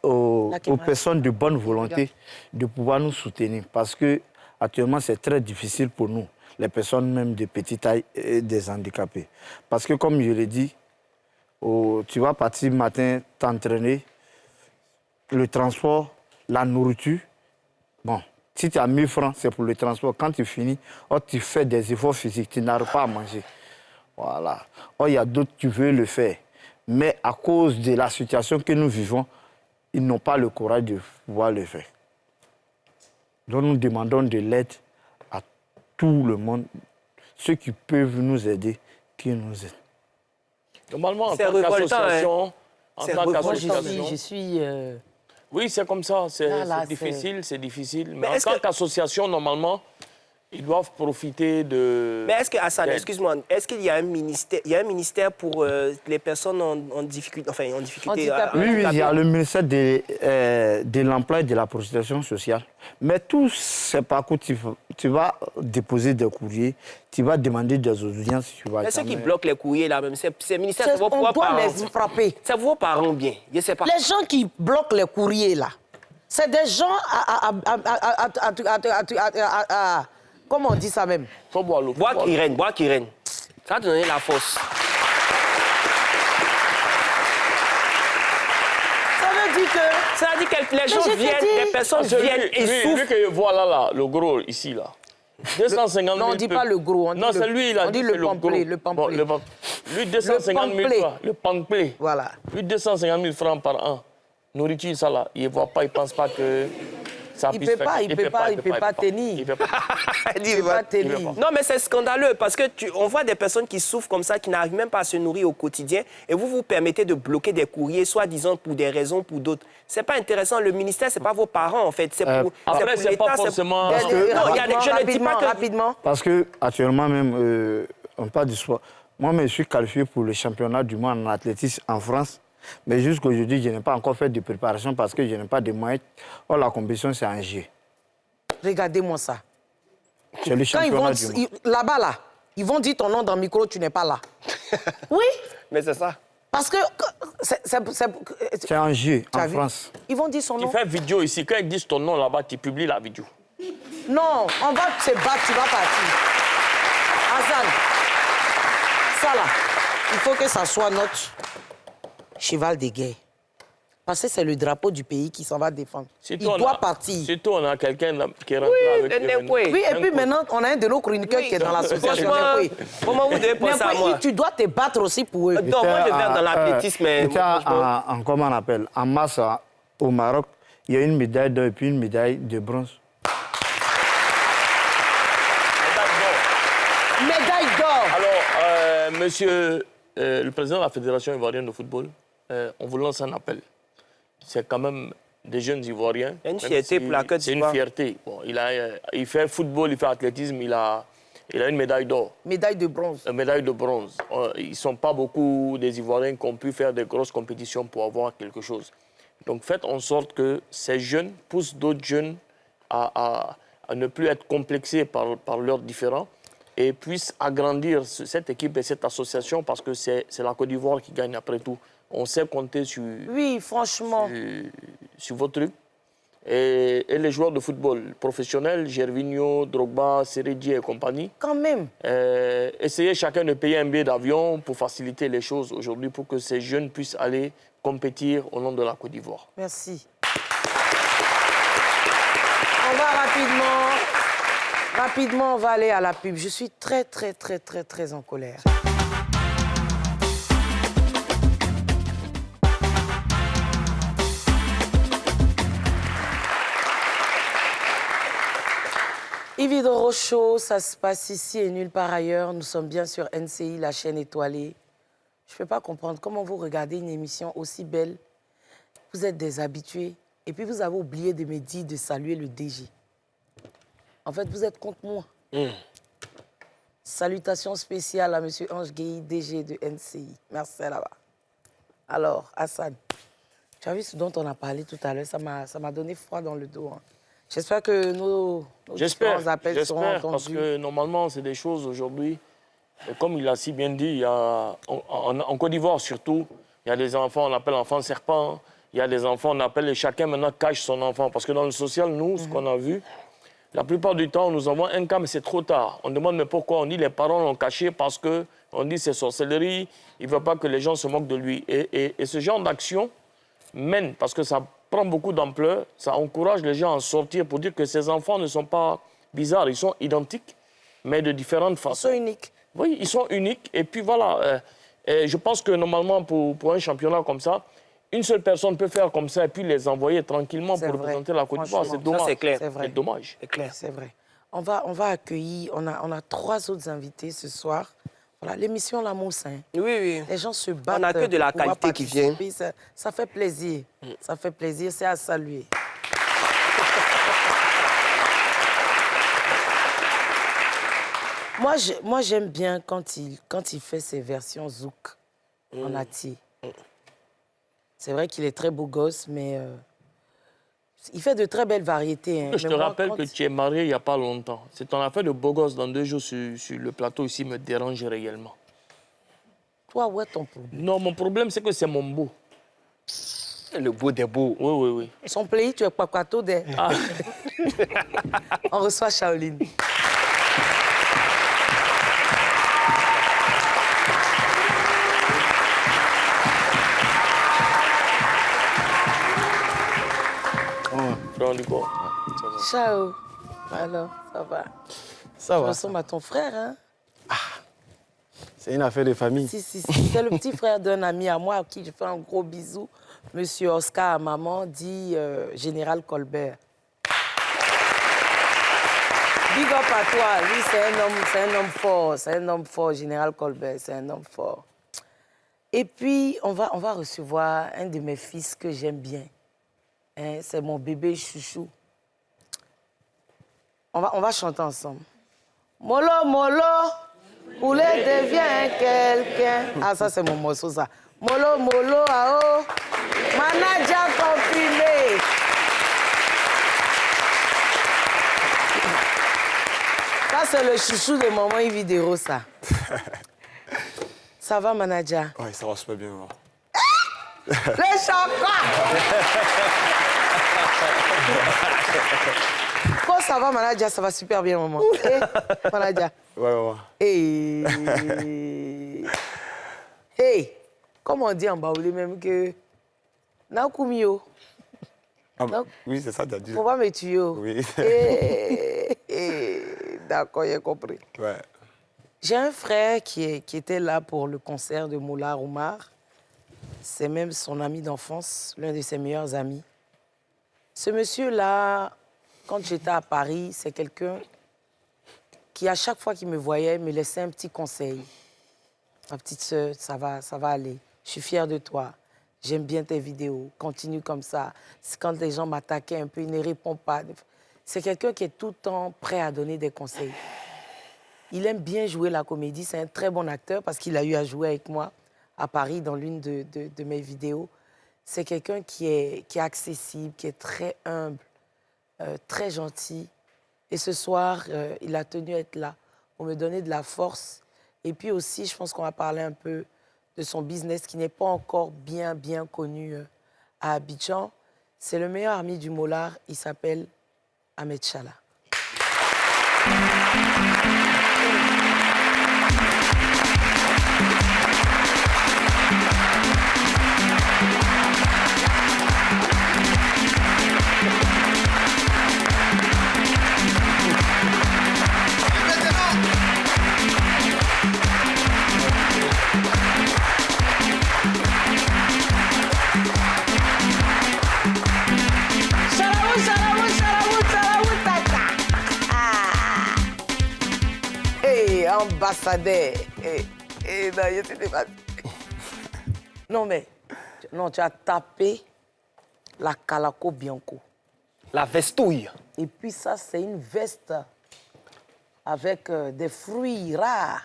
aux personnes de bonne volonté de pouvoir nous soutenir. Parce que actuellement, c'est très difficile pour nous, les personnes même de petite taille et des handicapés. Parce que, comme je l'ai dit, tu vas partir le matin t'entraîner, le transport, la nourriture. Bon, si tu as 1000 francs, c'est pour le transport. Quand tu finis, tu fais des efforts physiques, tu n'arrives pas à manger. Voilà. Il y a d'autres qui veulent le faire. Mais à cause de la situation que nous vivons, ils n'ont pas le courage de pouvoir le faire. Donc nous demandons de l'aide à tout le monde. Ceux qui peuvent nous aider, qui nous aident. Normalement, en tant qu'association... Je suis... Oui, c'est comme ça. C'est difficile. Mais en tant qu'association, normalement, Ils doivent profiter de... Mais est-ce que, Hassan, excuse-moi, est-ce qu'il y a un ministère pour les personnes en difficulté, enfin en difficulté Oui, il y a le ministère de l'Emploi et de la Protection sociale. Mais tout ces parcours, tu vas déposer des courriers, tu vas demander des audiences. Mais ceux qui bloquent les courriers, là, même, ces ministères, c'est vos on doit parents. les frapper. C'est vos parents bien, je sais pas. Les gens qui bloquent les courriers, là, c'est des gens comment on dit ça même? Faut boire l'eau. Bois qui règne. Ça va te donner la force. Ça veut dire que... Ça veut dire que les gens viennent, les personnes viennent et souffrent. Lui que je vois là, le gros, ici, là. 250 000... Non, on ne dit pas le gros, on dit c'est lui, il a dit le pamphlet. Lui, 250 000 francs, le pamphlet. Voilà. Lui, 250 000 francs par an. Nourriture, ça, là, il ne voit pas, il ne pense pas que... Il ne peut pas tenir. Non, mais c'est scandaleux parce que on voit des personnes qui souffrent comme ça, qui n'arrivent même pas à se nourrir au quotidien, et vous vous permettez de bloquer des courriers, soi-disant pour des raisons, pour d'autres. C'est pas intéressant. Le ministère, c'est pas vos parents, en fait. C'est pour après, c'est pas forcément... Non, je ne dis pas que... Rapidement. Parce que actuellement même, on parle du sport. Moi-même, je suis qualifié pour le championnat du monde en athlétisme en France. Mais jusqu'aujourd'hui, je n'ai pas encore fait de préparation parce que je n'ai pas de moyens. Or, la compétition, c'est en jeu. Regardez-moi ça. C'est le championnat du monde. Là-bas, là, ils vont dire ton nom dans le micro, tu n'es pas là. Oui. Mais c'est ça. Parce que c'est en jeu, en France. Ils vont dire son nom. Tu fais vidéo ici. Quand ils disent ton nom là-bas, tu publies la vidéo. Non, on va se battre, tu vas partir. Hassan, ça là, il faut que ça soit notre cheval de guerre. Parce que c'est le drapeau du pays qui s'en va défendre. Il doit partir. Surtout, on a quelqu'un qui est rentré avec lui. Oui, et puis maintenant, on a un de nos chroniqueurs qui est dans l'association. Comment vous devez penser à moi? Tu dois te battre aussi pour eux. Non, moi, je vais dans l'athlétisme. Comment on appelle? En masse, au Maroc, il y a une médaille d'or et puis une médaille de bronze. Médaille d'or. Alors, monsieur le président de la Fédération ivoirienne de football, on vous lance un appel. C'est quand même des jeunes Ivoiriens. Il y a une fierté pour la Côte d'Ivoire. C'est une fierté. Bon, il fait football, il fait athlétisme, il a une médaille d'or. Médaille de bronze. Une médaille de bronze. Ils ne sont pas beaucoup des Ivoiriens qui ont pu faire des grosses compétitions pour avoir quelque chose. Donc faites en sorte que ces jeunes poussent d'autres jeunes à ne plus être complexés par leurs différends et puissent agrandir cette équipe et cette association parce que c'est la Côte d'Ivoire qui gagne après tout. On sait compter sur... Oui, franchement. Sur vos trucs. Et les joueurs de football professionnels, Gervinho, Drogba, Seredi et compagnie. Quand même. Essayez chacun de payer un billet d'avion pour faciliter les choses aujourd'hui pour que ces jeunes puissent aller compétir au nom de la Côte d'Ivoire. Merci. On va rapidement, on va aller à la pub. Je suis très en colère. Ividoro Show, ça se passe ici et nulle part ailleurs. Nous sommes bien sur NCI, la chaîne étoilée. Je ne peux pas comprendre comment vous regardez une émission aussi belle. Vous êtes des habitués et puis vous avez oublié de me dire de saluer le DG. En fait, vous êtes contre moi. Salutations spéciales à M. Ange Gueye, DG de NCI. Merci là-bas. Alors, Hassan, tu as vu ce dont on a parlé tout à l'heure, ça m'a donné froid dans le dos. Hein. J'espère que nos appels seront entendus. Parce que normalement, c'est des choses aujourd'hui, comme il a si bien dit, il y a, en Côte d'Ivoire surtout, il y a des enfants, on appelle enfants serpents, il y a des enfants, on appelle, et chacun maintenant cache son enfant. Parce que dans le social, nous, ce qu'on a vu, la plupart du temps, nous avons un cas, mais c'est trop tard. On demande mais pourquoi. On dit les parents l'ont caché parce qu'on dit c'est sorcellerie, il ne veut pas que les gens se moquent de lui. Et ce genre d'action mène, parce que ça prend beaucoup d'ampleur, ça encourage les gens à en sortir pour dire que ces enfants ne sont pas bizarres, ils sont identiques, mais de différentes façons. Ils sont uniques. Oui, ils sont uniques. Et puis voilà, je pense que normalement, pour un championnat comme ça, une seule personne peut faire comme ça et puis les envoyer tranquillement pour représenter la Côte d'Ivoire. C'est dommage. Ça, c'est clair. C'est dommage. C'est clair. C'est vrai. On va accueillir, on a 3 autres invités ce soir. Voilà, l'émission La Mousse. Hein. Oui. Les gens se battent. On n'a que de la qualité qui vient. Ça fait plaisir. Ça fait plaisir, c'est à saluer. Moi, j'aime bien quand il fait ses versions zouk en ati. C'est vrai qu'il est très beau gosse, mais il fait de très belles variétés. Hein. Je te rappelle que tu es marié il n'y a pas longtemps. C'est ton affaire de beau gosse dans 2 jours sur le plateau ici me dérange réellement. Toi, où est ton problème? Non, mon problème, c'est que c'est mon beau. Le beau des beaux. Oui. Son pays, tu es Kwakwato de. Ah. On reçoit Shaolin. Prends du coup. Ciao. Alors, ça va? Ça Tu va. ressembles à ton frère, hein? C'est une affaire de famille. Si. C'est le petit frère d'un ami à moi à qui je fais un gros bisou. Monsieur Oscar à maman, dit Général Colbert. Big up à toi. Lui, c'est un homme fort. C'est un homme fort, Général Colbert. C'est un homme fort. Et puis, on va recevoir un de mes fils que j'aime bien. Hein, c'est mon bébé chouchou. On va chanter ensemble. Molo, molo, poulet devient quelqu'un. Ah, ça, c'est mon morceau, ça. Molo, molo, ah oh, manager confirmé. Ça, c'est le chouchou de maman Yvidéro, ça. Ça va, manager? Oui, ça va super bien. Maman. Les chocos! Quand ça va, manager, ça va super bien, maman. Hey, manager. Ouais, maman. Hey, comme on dit en baoulé même que... Nakumio. Ah, Non. oui, c'est ça, tu as dit. Faut pas me tuer. Oui. D'accord, j'ai compris. Ouais. J'ai un frère qui était là pour le concert de Moulard Oumar. C'est même son ami d'enfance, l'un de ses meilleurs amis. Ce monsieur-là, quand j'étais à Paris, c'est quelqu'un qui, à chaque fois qu'il me voyait, me laissait un petit conseil. Ma petite sœur, ça va aller. Je suis fière de toi. J'aime bien tes vidéos. Continue comme ça. C'est quand les gens m'attaquaient un peu, il ne répond pas. C'est quelqu'un qui est tout le temps prêt à donner des conseils. Il aime bien jouer la comédie. C'est un très bon acteur parce qu'il a eu à jouer avec moi à Paris dans l'une de mes vidéos. C'est quelqu'un qui est accessible, qui est très humble, très gentil. Et ce soir, il a tenu à être là pour me donner de la force. Et puis aussi, je pense qu'on va parler un peu de son business qui n'est pas encore bien connu à Abidjan. C'est le meilleur ami du Mollard. Il s'appelle Ahmed Chala. Ambassadeur. Non, mais non, tu as tapé la Calaco Bianco. La vestouille. Et puis ça, c'est une veste avec des fruits rares.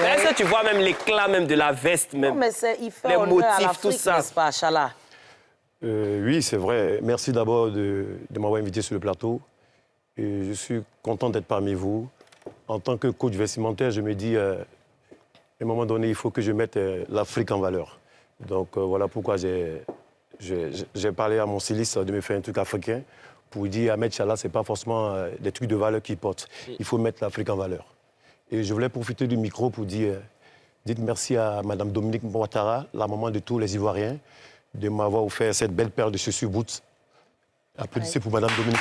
Est-ce que tu vois même l'éclat même de la veste même? Non, mais il fait les honneur motifs, à l'Afrique, tout ça. n'est-ce pas, Chala? Oui, c'est vrai. Merci d'abord de m'avoir invité sur le plateau. Et je suis content d'être parmi vous. En tant que coach vestimentaire, je me dis, à un moment donné, il faut que je mette l'Afrique en valeur. Donc voilà pourquoi j'ai parlé à mon styliste de me faire un truc africain pour dire Ahmed Chala, ce n'est pas forcément des trucs de valeur qu'il porte. Il faut mettre l'Afrique en valeur. Et je voulais profiter du micro pour dire, dites merci à Mme Dominique Ouattara, la maman de tous les Ivoiriens, de m'avoir offert cette belle paire de chaussures boots. Applaudissez pour Mme Dominique.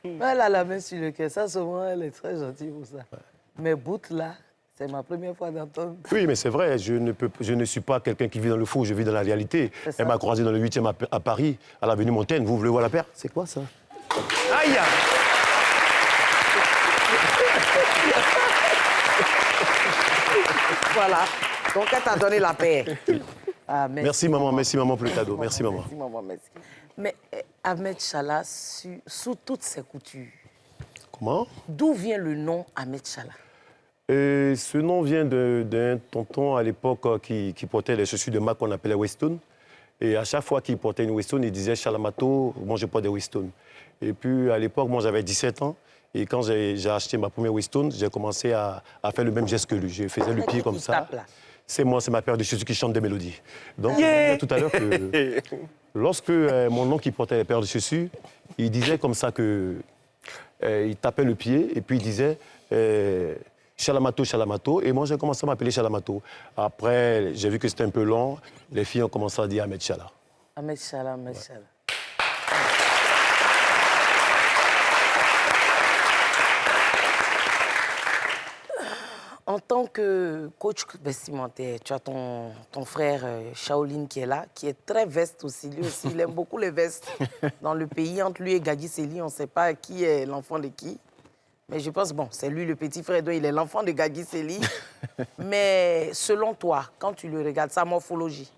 Elle a la main sur le cœur. Ça, souvent, elle est très gentille pour ça. Ouais. Mais Bout, là, c'est ma première fois d'entendre. Oui, mais c'est vrai. Je ne suis pas quelqu'un qui vit dans le faux, je vis dans la réalité. Elle m'a croisé dans le 8e à Paris, à l'avenue Montaigne. Vous voulez voir la paire? C'est quoi, ça? Aïe! Voilà. Donc, elle t'a donné la paix. Ah, merci maman pour le cadeau. Merci maman. Merci maman, merci. Mais Ahmed Chala, sous toutes ses coutures, comment? D'où vient le nom Ahmed Chala? Ce nom vient d'un tonton à l'époque qui portait les chaussures de marque qu'on appelait Weston. Et à chaque fois qu'il portait une Weston, il disait Chalamato, moi je porte des Weston. Et puis à l'époque, moi j'avais 17 ans. Et quand j'ai acheté ma première Weston, j'ai commencé à faire le même geste que lui. Je faisais le pied comme ça. C'est moi, c'est ma paire de chaussures qui chante des mélodies. Donc, je disais tout à l'heure que lorsque mon oncle qui portait les paires de chaussures, il disait comme ça que il tapait le pied et puis il disait Chalamato, Chalamato. Et moi, j'ai commencé à m'appeler Chalamato. Après, j'ai vu que c'était un peu long. Les filles ont commencé à dire Ahmed Chala. Ahmed Chala, Ahmed Chala. En tant que coach vestimentaire, tu as ton frère Shaolin qui est là, qui est très veste aussi. Lui aussi, il aime beaucoup les vestes. Dans le pays, entre lui et Gagui Sely, on ne sait pas qui est l'enfant de qui. Mais je pense, bon, c'est lui le petit frère, donc il est l'enfant de Gagui Sely. Mais selon toi, quand tu le regardes, sa morphologie?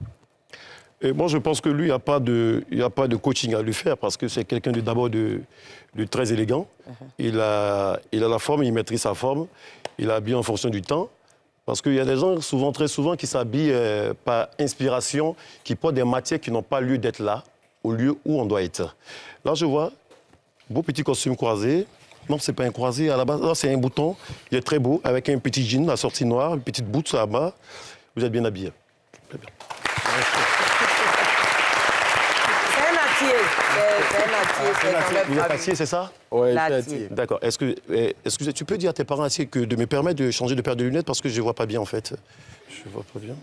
Et moi, je pense que lui, il n'y a pas de coaching à lui faire parce que c'est quelqu'un d'abord de très élégant. Il a la forme, il maîtrise sa forme. Il habille en fonction du temps. Parce qu'il y a des gens, très souvent, qui s'habillent par inspiration, qui portent des matières qui n'ont pas lieu d'être là, au lieu où on doit être. Là, je vois, beau petit costume croisé. Non, ce n'est pas un croisé. À la base, là, c'est un bouton. Il est très beau, avec un petit jean, la sortie noire, une petite boute à bas. Vous êtes bien habillé. Très bien. Il est Atier, c'est ça? Oui, il est Atier. D'accord. Est-ce que tu peux dire à tes parents Atier de me permettre de changer de paire de lunettes parce que je ne vois pas bien, en fait. Je ne vois pas bien.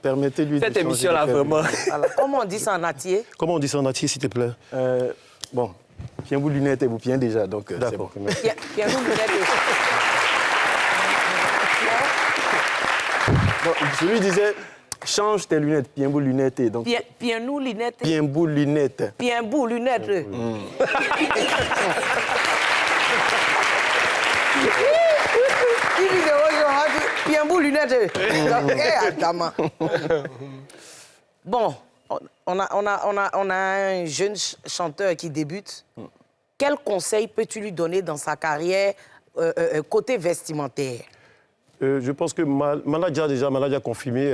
Permettez-lui de cette émission-là, vraiment. Alors, comment on dit ça en Atier? Comment on dit ça en Atier, s'il te plaît? Bon, bien vous lunettes et vous bien déjà, donc d'accord. Bien vous lunettes donc, je lui disais... Change tes lunettes, bien beau lunettes. Donc... Bien nous lunettes. Bien beau lunettes. Bien beau lunettes. Bien beau lunettes. Bon, on a un jeune chanteur qui débute. Quel conseil peux-tu lui donner dans sa carrière côté vestimentaire? Je pense que Maladja a confirmé,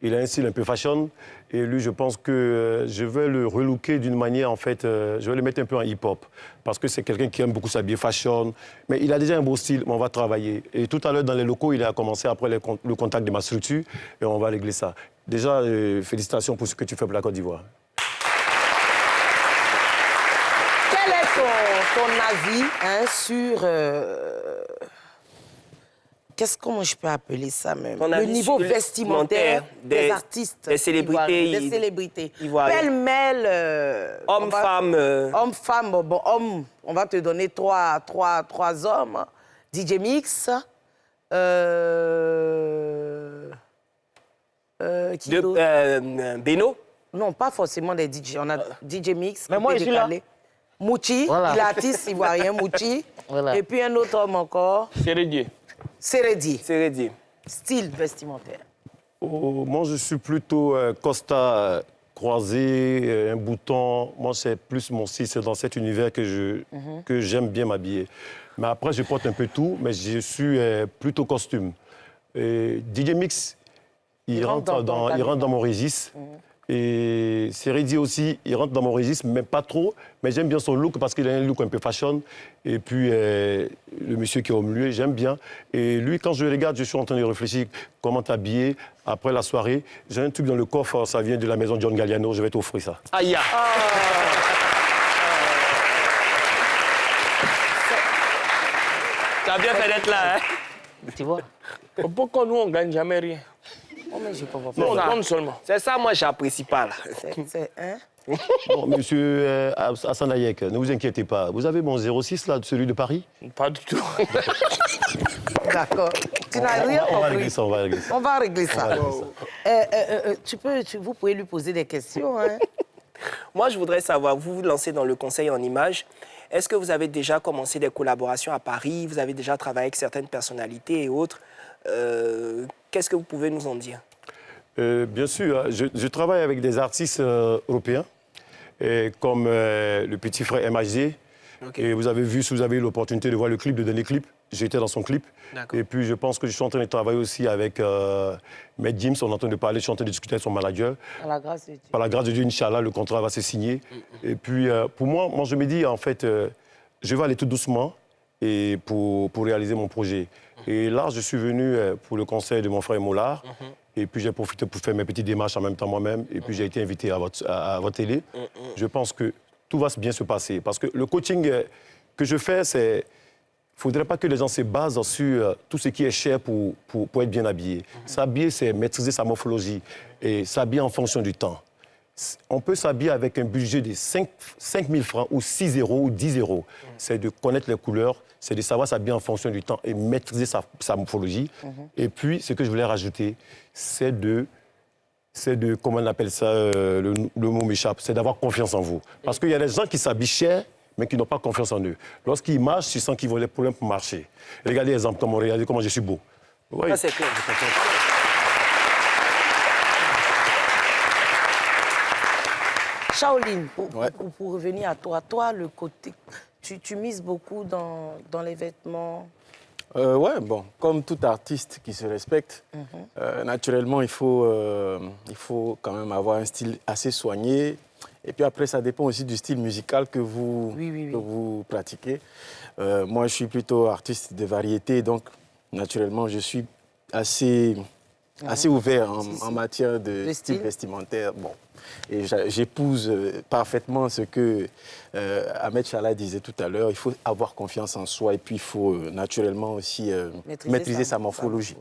il a un style un peu fashion. Et lui, je pense que je vais le relooker d'une manière, en fait, je vais le mettre un peu en hip-hop. Parce que c'est quelqu'un qui aime beaucoup s'habiller fashion. Mais il a déjà un beau style, mais on va travailler. Et tout à l'heure, dans les locaux, il a commencé après le contact de ma structure. Et on va régler ça. Déjà, félicitations pour ce que tu fais pour la Côte d'Ivoire. Quel est ton avis sur... Comment je peux appeler ça même? Le niveau vestimentaire des artistes, des célébrités ivoiriennes. Pêle-mêle. Hommes-femmes. Hommes-femmes. Bon, hommes, on va te donner trois hommes. DJ Mix. Beno? Non, pas forcément des DJ. On a DJ Mix. Mais moi, je suis là. Mouchi, voilà. L'artiste ivoirien Mouchi. Voilà. Et puis un autre homme encore. Sérédier. Style vestimentaire. Moi, je suis plutôt Costa croisé, un bouton. Moi, c'est plus mon style. C'est dans cet univers que j'aime bien m'habiller. Mais après, je porte un peu tout, mais je suis plutôt costume. Et DJ Mix, il rentre dans mon registre. Et Sérédier aussi, il rentre dans mon registre, mais pas trop. Mais j'aime bien son look parce qu'il a un look un peu fashion. Et puis, le monsieur qui est au milieu, j'aime bien. Et lui, quand je le regarde, je suis en train de réfléchir comment t'habiller après la soirée. J'ai un truc dans le coffre, ça vient de la maison de John Galliano. Je vais t'offrir ça. Aïe! T'as bien fait d'être là, hein? Tu vois? Pourquoi nous, on ne gagne jamais rien? Oh, mais je peux pas non, on donne seulement. C'est ça, moi, j'apprécie pas, là. Bon, monsieur Hassan Hayek, ne vous inquiétez pas. Vous avez mon 06, là, celui de Paris? Pas du tout. D'accord. Tu n'as rien compris. On va régler ça, on va régler ça. Vous pouvez lui poser des questions, hein? Moi, je voudrais savoir, vous vous lancez dans le conseil en images. Est-ce que vous avez déjà commencé des collaborations à Paris? Vous avez déjà travaillé avec certaines personnalités et autres? Qu'est-ce que vous pouvez nous en dire? Bien sûr, je travaille avec des artistes européens, comme le petit frère MHD. Okay. Et vous avez vu, si vous avez eu l'opportunité de voir le clip, le dernier clip, j'étais dans son clip. Et puis je pense que je suis en train de travailler aussi avec Matt James, on est en train de parler, je suis en train de discuter avec son manager. Par la grâce de Dieu. Par la grâce de Dieu, Inch'Allah, le contrat va se signer. Et puis pour moi, je me dis, en fait, je vais aller tout doucement et pour réaliser mon projet. Et là, je suis venu pour le concert de mon frère Mollard. Et puis j'ai profité pour faire mes petites démarches en même temps moi-même. Et puis j'ai été invité à votre télé. Je pense que tout va bien se passer. Parce que le coaching que je fais, c'est... Il ne faudrait pas que les gens se basent sur tout ce qui est cher pour être bien habillé. S'habiller, c'est maîtriser sa morphologie et s'habiller en fonction du temps. On peut s'habiller avec un budget de 5 000 francs ou 6 euros ou 10 euros. C'est de connaître les couleurs, c'est de savoir s'habiller en fonction du temps et maîtriser sa morphologie. Et puis, ce que je voulais rajouter, c'est de comment on appelle ça, le mot m'échappe, c'est d'avoir confiance en vous. Parce qu'il y a des gens qui s'habillent cher, mais qui n'ont pas confiance en eux. Lorsqu'ils marchent, tu sens qu'ils vont les problèmes pour marcher. Regardez l'exemple, regardez comment je suis beau. Oui. Ça, c'est clair. Shaolin, pour revenir à toi, le côté, tu mises beaucoup dans les vêtements. Ouais, bon, comme tout artiste qui se respecte, naturellement, il faut quand même avoir un style assez soigné. Et puis après, ça dépend aussi du style musical que vous pratiquez. Moi, je suis plutôt artiste de variété, donc naturellement, je suis assez ouvert en matière de style vestimentaire. Bon. Et j'épouse parfaitement ce que Ahmed Chala disait tout à l'heure. Il faut avoir confiance en soi et puis il faut naturellement aussi maîtriser sa morphologie.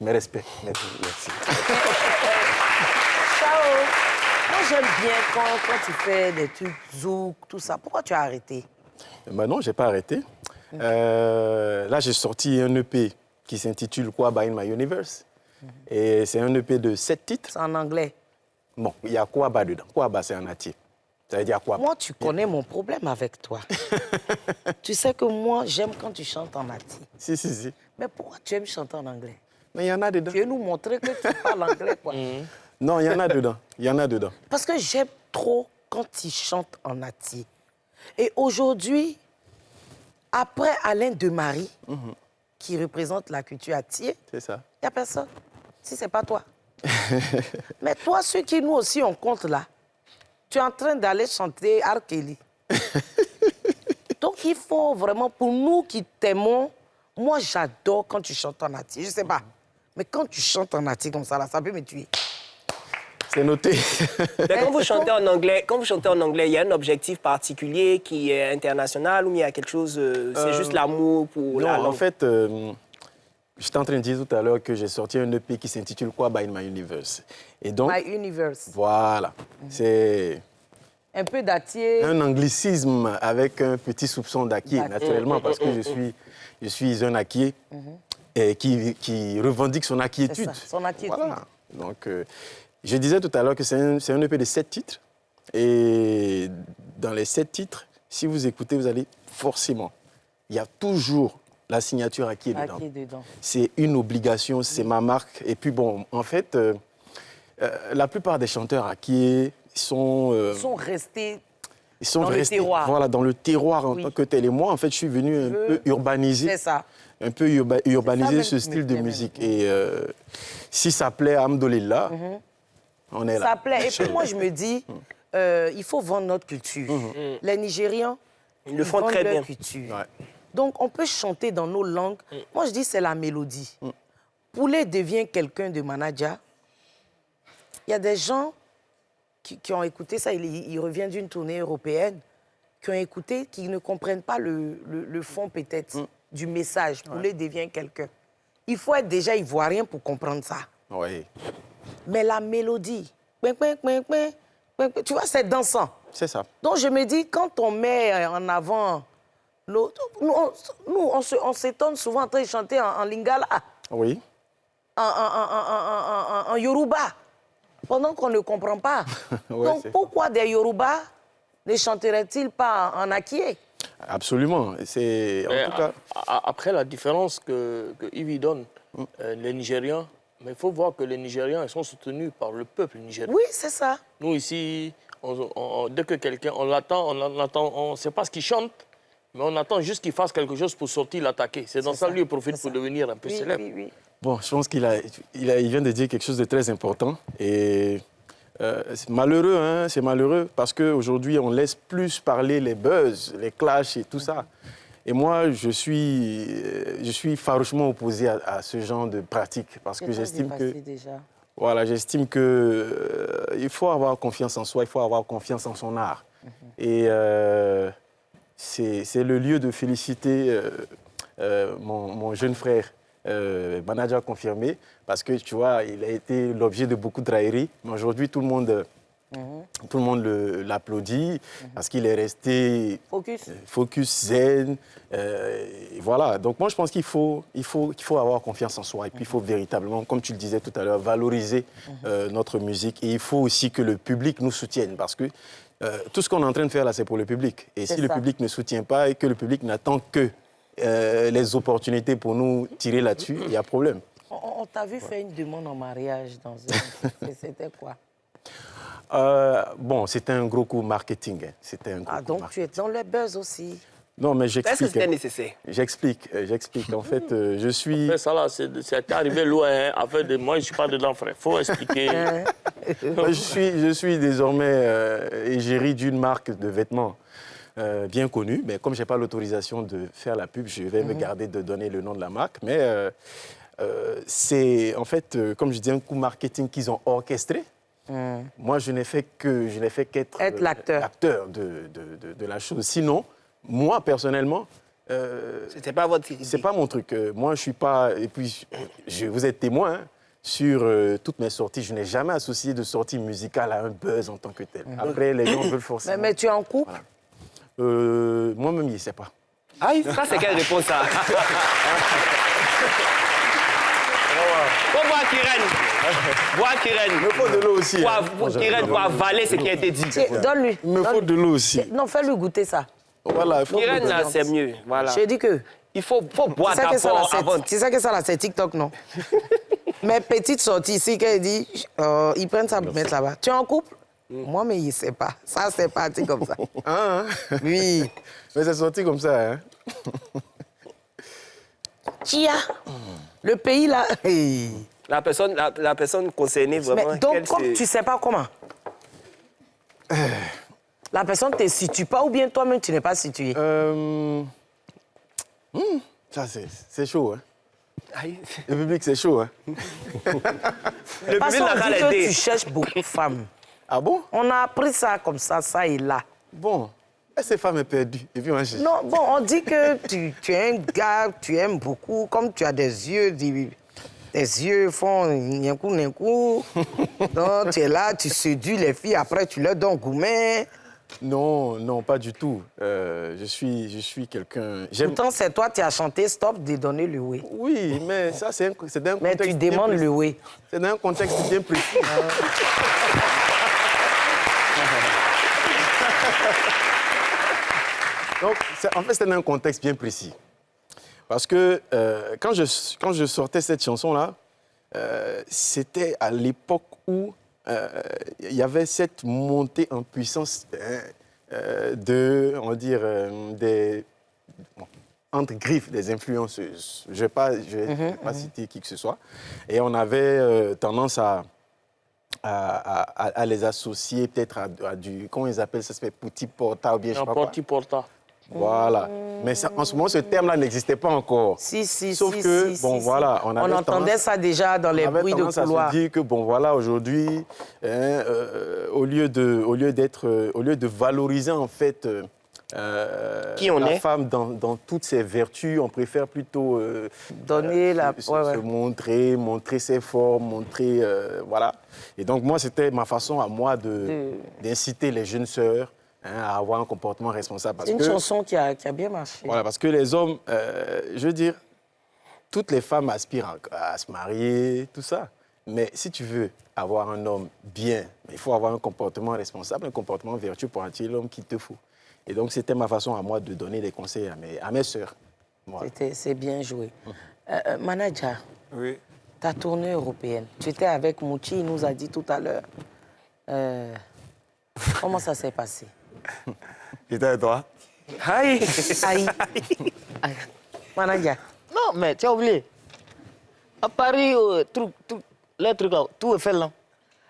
Mes respects. Merci. Ciao. Moi, j'aime bien quand tu fais des trucs zouk, tout ça. Pourquoi tu as arrêté? Ben non, je n'ai pas arrêté. Là, j'ai sorti un EP qui s'intitule Kwaba in My Universe. Et c'est un EP de 7 titres. C'est en anglais? Bon, il y a Kwaba dedans. Kwaba, c'est un ati. Ça veut dire quoi? Moi, tu connais mon problème avec toi. Tu sais que moi, j'aime quand tu chantes en ati. Si. Mais pourquoi tu aimes chanter en anglais? Mais il y en a dedans. Tu veux nous montrer que tu parles anglais, quoi. Non, il y en a dedans. Il y en a dedans. Parce que j'aime trop quand tu chantes en ati. Et aujourd'hui, après Alain Demarie, qui représente la culture atier, c'est ça. Il n'y a personne. Si ce n'est pas toi. Mais toi, ceux qui nous aussi on compte là, tu es en train d'aller chanter R. Kelly. Donc il faut vraiment, pour nous qui t'aimons, moi j'adore quand tu chantes en ati. Je ne sais pas. Mais quand tu chantes en ati comme ça, là, ça peut me tuer. C'est noté. Mais quand vous chantez en anglais, il y a un objectif particulier qui est international ou il y a quelque chose, c'est juste l'amour pour la langue? En fait, j'étais en train de dire tout à l'heure que j'ai sorti un EP qui s'intitule Kwaba in My Universe. Et donc, My Universe. Voilà. C'est un peu d'atier. Un anglicisme avec un petit soupçon d'acquier, naturellement, parce que je suis un acquier et qui revendique son acquiétude. C'est ça, son acquiétude. Voilà. Donc, je disais tout à l'heure que c'est un EP de 7 titres. Et dans les 7 titres, si vous écoutez, vous allez forcément... Il y a toujours la signature Akie dedans. C'est une obligation, c'est ma marque. Et puis bon, en fait, la plupart des chanteurs Akie sont restés dans le terroir. Voilà, dans le terroir en tant que tel. Et moi, en fait, je suis venu un peu urbaniser. C'est ça. Un peu urbaniser ce style de musique. Et si ça plaît à Amdolillah, on est là. Ça plaît. Et puis moi, je me dis, il faut vendre notre culture. Les Nigérians, ils le font très bien. Culture. Ouais. Donc, on peut chanter dans nos langues. Moi, je dis c'est la mélodie. Poulet devient quelqu'un de manager. Il y a des gens qui ont écouté ça. Il revient d'une tournée européenne, qui ont écouté, qui ne comprennent pas le fond peut-être du message. Poulet devient quelqu'un. Il faut être déjà ivoirien pour comprendre ça. Oui. Mais la mélodie, tu vois, c'est dansant. C'est ça. Donc, je me dis, quand on met en avant... Nous, on s'étonne souvent en train de chanter en lingala. Oui. En yoruba, pendant qu'on ne comprend pas. Ouais, donc, pourquoi des Yoruba ne chanteraient-ils pas en akie? Absolument. En tout cas... Après, la différence que Yves donne, les Nigérians. Mais il faut voir que les Nigérians, ils sont soutenus par le peuple nigérien. Oui, c'est ça. Nous, ici, dès que quelqu'un, on l'attend, on ne sait pas ce qu'il chante, mais on attend juste qu'il fasse quelque chose pour sortir l'attaquer. C'est dans ça, lui, il profite pour devenir un peu célèbre. Oui, oui. Bon, je pense qu'il vient de dire quelque chose de très important. Et c'est malheureux, hein, c'est malheureux, parce qu'aujourd'hui, on laisse plus parler les buzz, les clashs et tout ça. Et moi, je suis farouchement opposé à ce genre de pratique, parce que j'estime que... Voilà, j'estime qu'il faut avoir confiance en soi, il faut avoir confiance en son art. Et c'est le lieu de féliciter mon jeune frère, manager confirmé, parce que, tu vois, il a été l'objet de beaucoup de railleries. Mais aujourd'hui, tout le monde l'applaudit parce qu'il est resté focus zen. Voilà. Donc moi, je pense qu'il faut avoir confiance en soi. Et puis, il faut véritablement, comme tu le disais tout à l'heure, valoriser notre musique. Et il faut aussi que le public nous soutienne. Parce que tout ce qu'on est en train de faire là, c'est pour le public. Et si le public ne soutient pas et que le public n'attend que les opportunités pour nous tirer là-dessus, il y a problème. On t'a vu faire une demande en mariage dans un... C'était quoi? Bon, c'était un gros coup marketing. Donc tu es dans le buzz aussi. Non, mais j'explique. Est-ce que c'était nécessaire? J'explique. En fait, je suis... Après ça, là, c'est arrivé loin. Hein. Afin de... Moi, je ne suis pas dedans, frère. Il faut expliquer. je suis désormais égérie d'une marque de vêtements bien connue. Mais comme je n'ai pas l'autorisation de faire la pub, je vais me garder de donner le nom de la marque. Mais c'est, en fait, comme je dis, un coup marketing qu'ils ont orchestré. Moi, je n'ai fait qu'être l'acteur de la chose. Sinon, moi, personnellement, c'était pas votre idée. C'est pas mon truc. Moi, je suis pas... Et puis, vous êtes témoin, hein, sur toutes mes sorties. Je n'ai jamais associé de sortie musicale à un buzz en tant que tel. Après, les gens veulent forcément... Mais tu es en couple? Voilà. Moi-même, je ne sais pas. Ah, ça, c'est quelle réponse, ça? Faut voir Kiren. Il me faut de l'eau aussi. Kiren pour avaler ce qui a été dit. Donne-lui. Il me faut de l'eau aussi. Non, fais-lui goûter ça. Voilà, Kiren, là, c'est mieux. Voilà. J'ai dit que... Il faut boire d'abord avant. Tu sais que ça, là, c'est TikTok, non? Mes petites sorties ici, qu'elle dit, ils prennent ça pour mettre là-bas. Tu es en couple? Moi, mais il ne sait pas. Ça, c'est parti comme ça. Hein? Oui. Mais c'est sorti comme ça, hein? Tia, le pays, là... La personne concernée, vraiment... Mais donc, comme tu ne sais pas comment, la personne ne te situe pas ou bien toi-même, tu n'es pas situé? Ça, c'est chaud, hein? Le public, c'est chaud, hein? Le Parce public qu'on n'a dit pas que l'aidé. tu cherches beaucoup de femmes. Ah bon? On a appris ça comme ça et là. Bon. Cette femme est perdue. Et puis, moi, Non, bon, on dit que tu es un gars, tu aimes beaucoup, comme tu as des yeux, tes yeux font un coup. Donc, tu es là, tu séduis les filles, après tu leur donnes gourmet. Non, pas du tout. Je suis quelqu'un... Pourtant, c'est toi, tu as chanté Stop de donner le oui. Oui, mais ça, c'est d'un contexte... Mais tu demandes le oui. C'est dans un contexte bien précis. Donc, en fait, c'était dans un contexte bien précis. Parce que quand je sortais cette chanson-là, c'était à l'époque où il y avait cette montée en puissance entre griffes des influenceuses. Je ne vais pas citer qui que ce soit. Et on avait tendance à les associer peut-être à du... Comment ils appellent ça? Ça s'appelle petit porta ou bien je sais pas quoi. Petit porta. Voilà. Mais ça, en ce moment, ce terme-là n'existait pas encore. Sauf que, voilà, on entendait ça déjà dans les bruits de couloir. On avait se dire que, bon, voilà, aujourd'hui, au lieu de valoriser, en fait, la femme dans toutes ses vertus, on préfère plutôt se montrer ses formes, montrer... voilà. Et donc, moi, c'était ma façon à moi d'inciter les jeunes sœurs à avoir un comportement responsable. C'est une chanson qui a bien marché. Voilà, parce que les hommes, je veux dire, toutes les femmes aspirent à se marier, tout ça. Mais si tu veux avoir un homme bien, il faut avoir un comportement responsable, un comportement vertueux pour attirer l'homme qu'il te faut. Et donc, c'était ma façon à moi de donner des conseils à mes sœurs. Voilà. C'est bien joué. Manager, Oui. Ta tournée européenne, tu étais avec Mouchi, il nous a dit tout à l'heure. Comment ça s'est passé? J'étais avec toi. Aïe. Aïe. Manadia. Non, mais tu as oublié. À Paris, les trucs là, tout est fait là.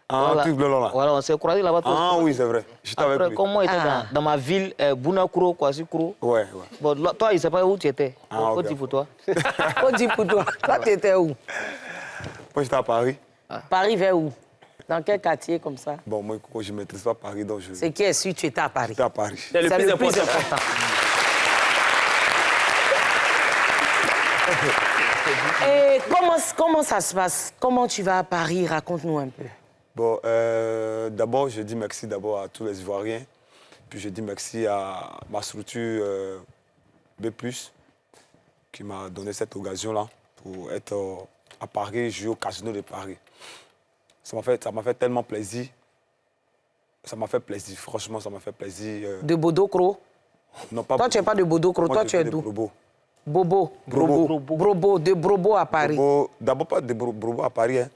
Ah, voilà. truc blanc là. Voilà, on s'est croisés là-bas. Ah oui, c'est vrai. J'étais avec lui. Comme moi, j'étais dans ma ville, Bounakuro, Kwasi-Kuro. Ouais, ouais. Bon, là, toi, il ne sait pas où tu étais. Ah, Faut ok. dire pour toi. Faut dire pour toi. Toi, tu étais où? Moi, j'étais à Paris. Paris vers où? Dans quel quartier comme ça? Bon, moi, je ne maîtrise pas Paris, donc je... C'est qui est sûr que tu étais à Paris? J'étais à Paris. C'est le plus important. Et comment ça se passe? Comment tu vas à Paris? Raconte-nous un peu. Bon, d'abord, je dis merci d'abord à tous les Ivoiriens. Puis je dis merci à ma structure B+, qui m'a donné cette occasion-là pour être à Paris, jouer au Casino de Paris. Ça m'a fait tellement plaisir. Ça m'a fait plaisir, franchement, ça m'a fait plaisir. De Bodokro? Non, pas toi, tu n'es pas de Bodokro, toi, tu es d'où? Brobo. Brobo. Brobo, de Brobo à Paris. D'abord, pas de Brobo à Paris. Hein.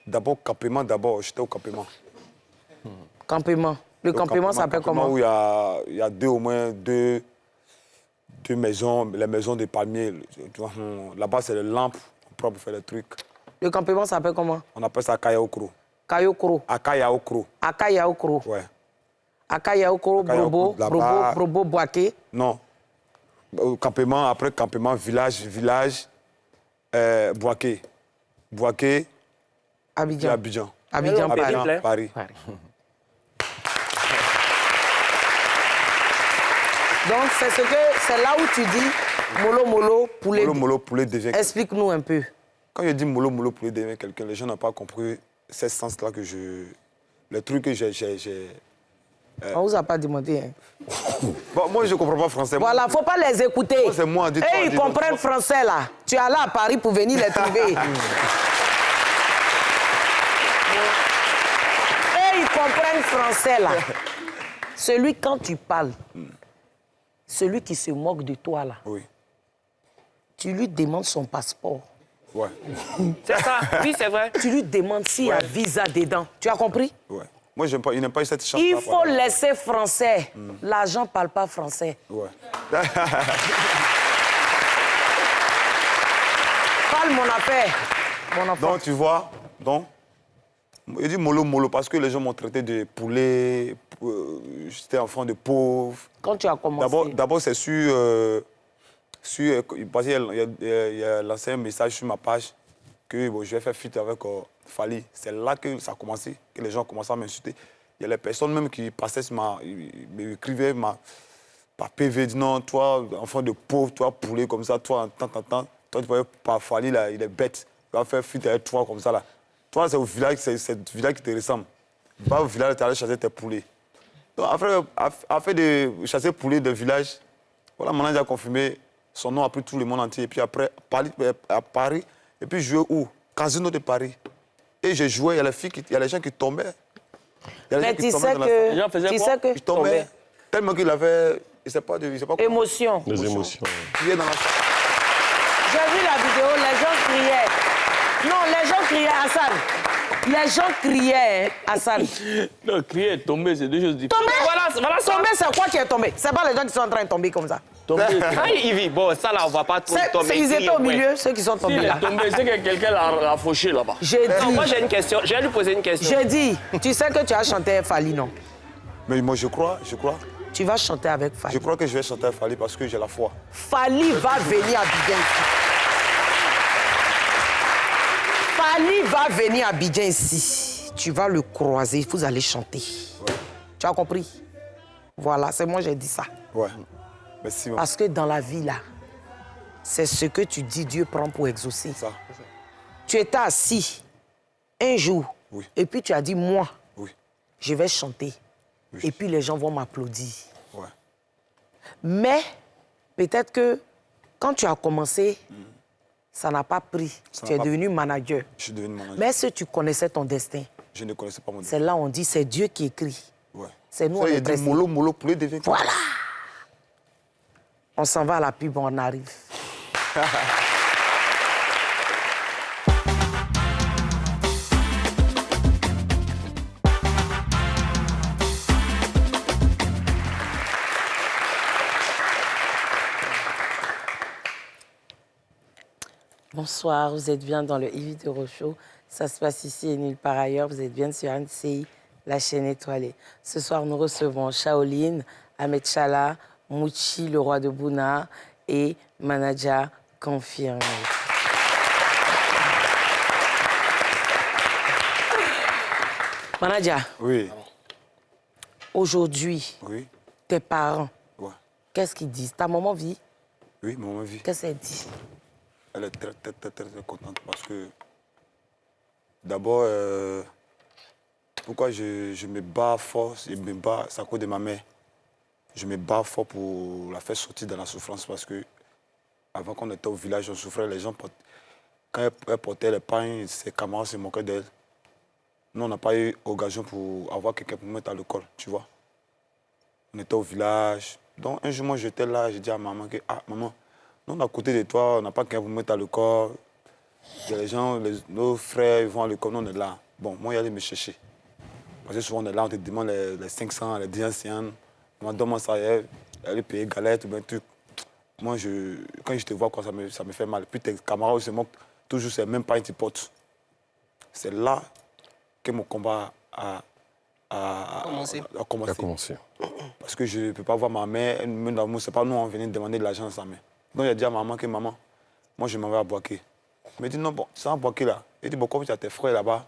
D'abord, campement, d'abord. J'étais au campement. Campement. Le campement s'appelle comment? Où il y a au moins deux maisons, les maisons des palmiers. Là-bas, c'est les lampes propres pour faire les trucs. Le campement s'appelle comment? On appelle ça Akayaokro. Kayokro. Akayaokro. Akayaokro. Ouais. Akayaokro, Brobo, Brobo, Boaké. Non. Campement, après campement, village, Boaké. Boaké. Abidjan. Abidjan. Abidjan, Paris. Donc, c'est là où tu dis Molo Molo poulet. Molo Molo poulet devient. Explique-nous un peu. Quand je dis Molo Molo poulet devient quelqu'un, les gens n'ont pas compris ce sens-là que je. Le truc que j'ai. On ne vous a pas demandé. Hein. Bon, moi, je ne comprends pas français. Voilà, il ne faut pas les écouter. Moi, c'est moi, dis-toi, ils comprennent français, là. Tu es allé à Paris pour venir les trouver. Ils comprennent français, là. Celui, quand tu parles, celui qui se moque de toi, là, oui. Tu lui demandes son passeport. Ouais. C'est ça, oui, c'est vrai. Tu lui demandes s'il y a visa dedans. Tu as compris? Ouais. Moi, il n'aime pas cette chance. Il faut laisser français. L'argent ne parle pas français. Ouais. Parle mon affaire. Mon enfant. Donc, tu vois, il dit mollo mollo parce que les gens m'ont traité de poulet, j'étais enfant de pauvre. Quand tu as commencé? D'abord, c'est parce qu'il y a lancé un message sur ma page que bon, je vais faire feat avec Fally. C'est là que ça a commencé, que les gens ont commencé à m'insulter. Il y a les personnes même qui passaient sur m'écrivaient par PV, disent non, toi, enfant de pauvre, toi, poulet comme ça, toi, toi, tu voyais par Fally, là, il est bête. Il va faire feat avec toi comme ça, là. Toi, c'est au village, c'est le village qui te ressemble. Va au village, tu es allé chasser tes poulets. Donc, après de chasser poulets de village, voilà, mon manager a confirmé, son nom a pris tout le monde entier. Et puis après, à Paris, et puis jouer où? Casino de Paris. Et j'ai joué, il y a les gens qui tombaient. Mais tu sais que... Ils tombaient. Tellement qu'il avait... Il sait pas quoi. Émotion. Des émotions. Il est dans la... J'ai vu la vidéo, les gens criaient. Non, les gens criaient, Hassan. Les gens criaient, Hassan. Non, crier et tomber, c'est deux choses différentes. Tomber, voilà tomber, c'est quoi qui est tombé? C'est pas les gens qui sont en train de tomber comme ça. Tomber, Yves, bon, ça là, on va pas trop tomber. Ils étaient au milieu, ceux qui sont tombés là. tomber, c'est que quelqu'un l'a fauché là-bas. J'ai dit... Non, moi j'ai une question, je vais lui poser une question. J'ai dit, tu sais que tu as chanté Fally, non? Mais moi, je crois. Tu vas chanter avec Fally. Je crois que je vais chanter avec Fally parce que j'ai la foi. Fally va venir à Abidjan ici. Fally va venir à Abidjan ici. Tu vas le croiser, vous allez chanter. Ouais. Tu as compris? Voilà, c'est moi j'ai dit ça. Ouais. Merci. Parce que dans la vie, là, c'est ce que tu dis, Dieu prend pour exaucer. Ça. Tu étais assis un jour, oui. Et puis tu as dit, moi, oui. Je vais chanter. Oui. Et puis les gens vont m'applaudir. Ouais. Mais peut-être que quand tu as commencé, ça n'a pas pris. Tu es devenu manager. Je suis devenu manager. Mais est-ce que tu connaissais ton destin? Je ne connaissais pas mon destin. C'est là on dit, c'est Dieu qui écrit. Ouais. C'est nous, on est dit mollo, mollo, poulet devient. Voilà. On s'en va à la pub, on arrive. Bonsoir, vous êtes bien dans le Yves de Rochaud. Ça se passe ici et nulle part ailleurs. Vous êtes bien sur NCI, la chaîne étoilée. Ce soir, nous recevons Shaolin, Ahmed Chala, Mouchi, le roi de Bouna et Manaja confirmé. Manaja. Oui. Aujourd'hui, oui. Tes parents, ouais. Qu'est-ce qu'ils disent? Ta maman vit? Oui, maman vit. Qu'est-ce qu'elle dit? Elle est très contente parce que, d'abord, pourquoi je me bats fort, c'est à cause de ma mère. Je me bats fort pour la faire sortir de la souffrance parce que, avant qu'on était au village, on souffrait, les gens, quand elle portait les pains, ses camarades se moquaient d'elle. Nous, on n'a pas eu occasion pour avoir quelqu'un pour mettre à l'école, tu vois. On était au village. Donc, un jour, moi, j'étais là, j'ai dit à maman que, ah, maman, nous, on est à côté de toi, on n'a pas quelqu'un pour mettre à l'école. Les gens, nos frères, ils vont à l'école, nous, on est là. Bon, moi, il allait me chercher. Parce que souvent, on est là, on te demande les 500, les 10 anciennes. On me demande ça, elle paye galette ou bien truc. Moi, quand je te vois, ça me fait mal. Puis tes camarades se moquent toujours, c'est même pas une petite porte. C'est là que mon combat a commencé. Parce que je ne peux pas voir ma mère, c'est pas nous, on venait demander de l'argent à sa mère. Donc, j'ai dit à maman que maman, moi, je m'en vais à Boaké. Elle m'a dit non, bon, c'est à Boaké là. Elle dit, bon, comme tu as tes frères là-bas,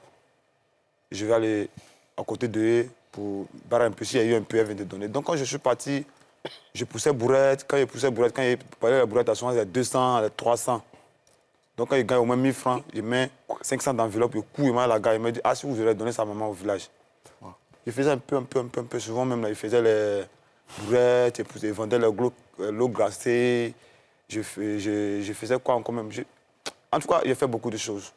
je vais aller à côté d'eux pour barrer un peu. S'il y a eu un peu, elle vient de donner. Donc, quand je suis parti, je poussais bourrette. Quand il parlait de la bourrette, à souvent, il y a 200, il y a 300. Donc, quand il gagne au moins 1000 francs, il met 500 d'enveloppe, il court, il met la gare. Il me dit, ah, si vous aurez donné sa maman au village. Il faisait un peu, souvent même, là, il faisait les bourrettes, il vendait l'eau glacée. Je faisais quoi encore même? En tout cas, il a fait beaucoup de choses.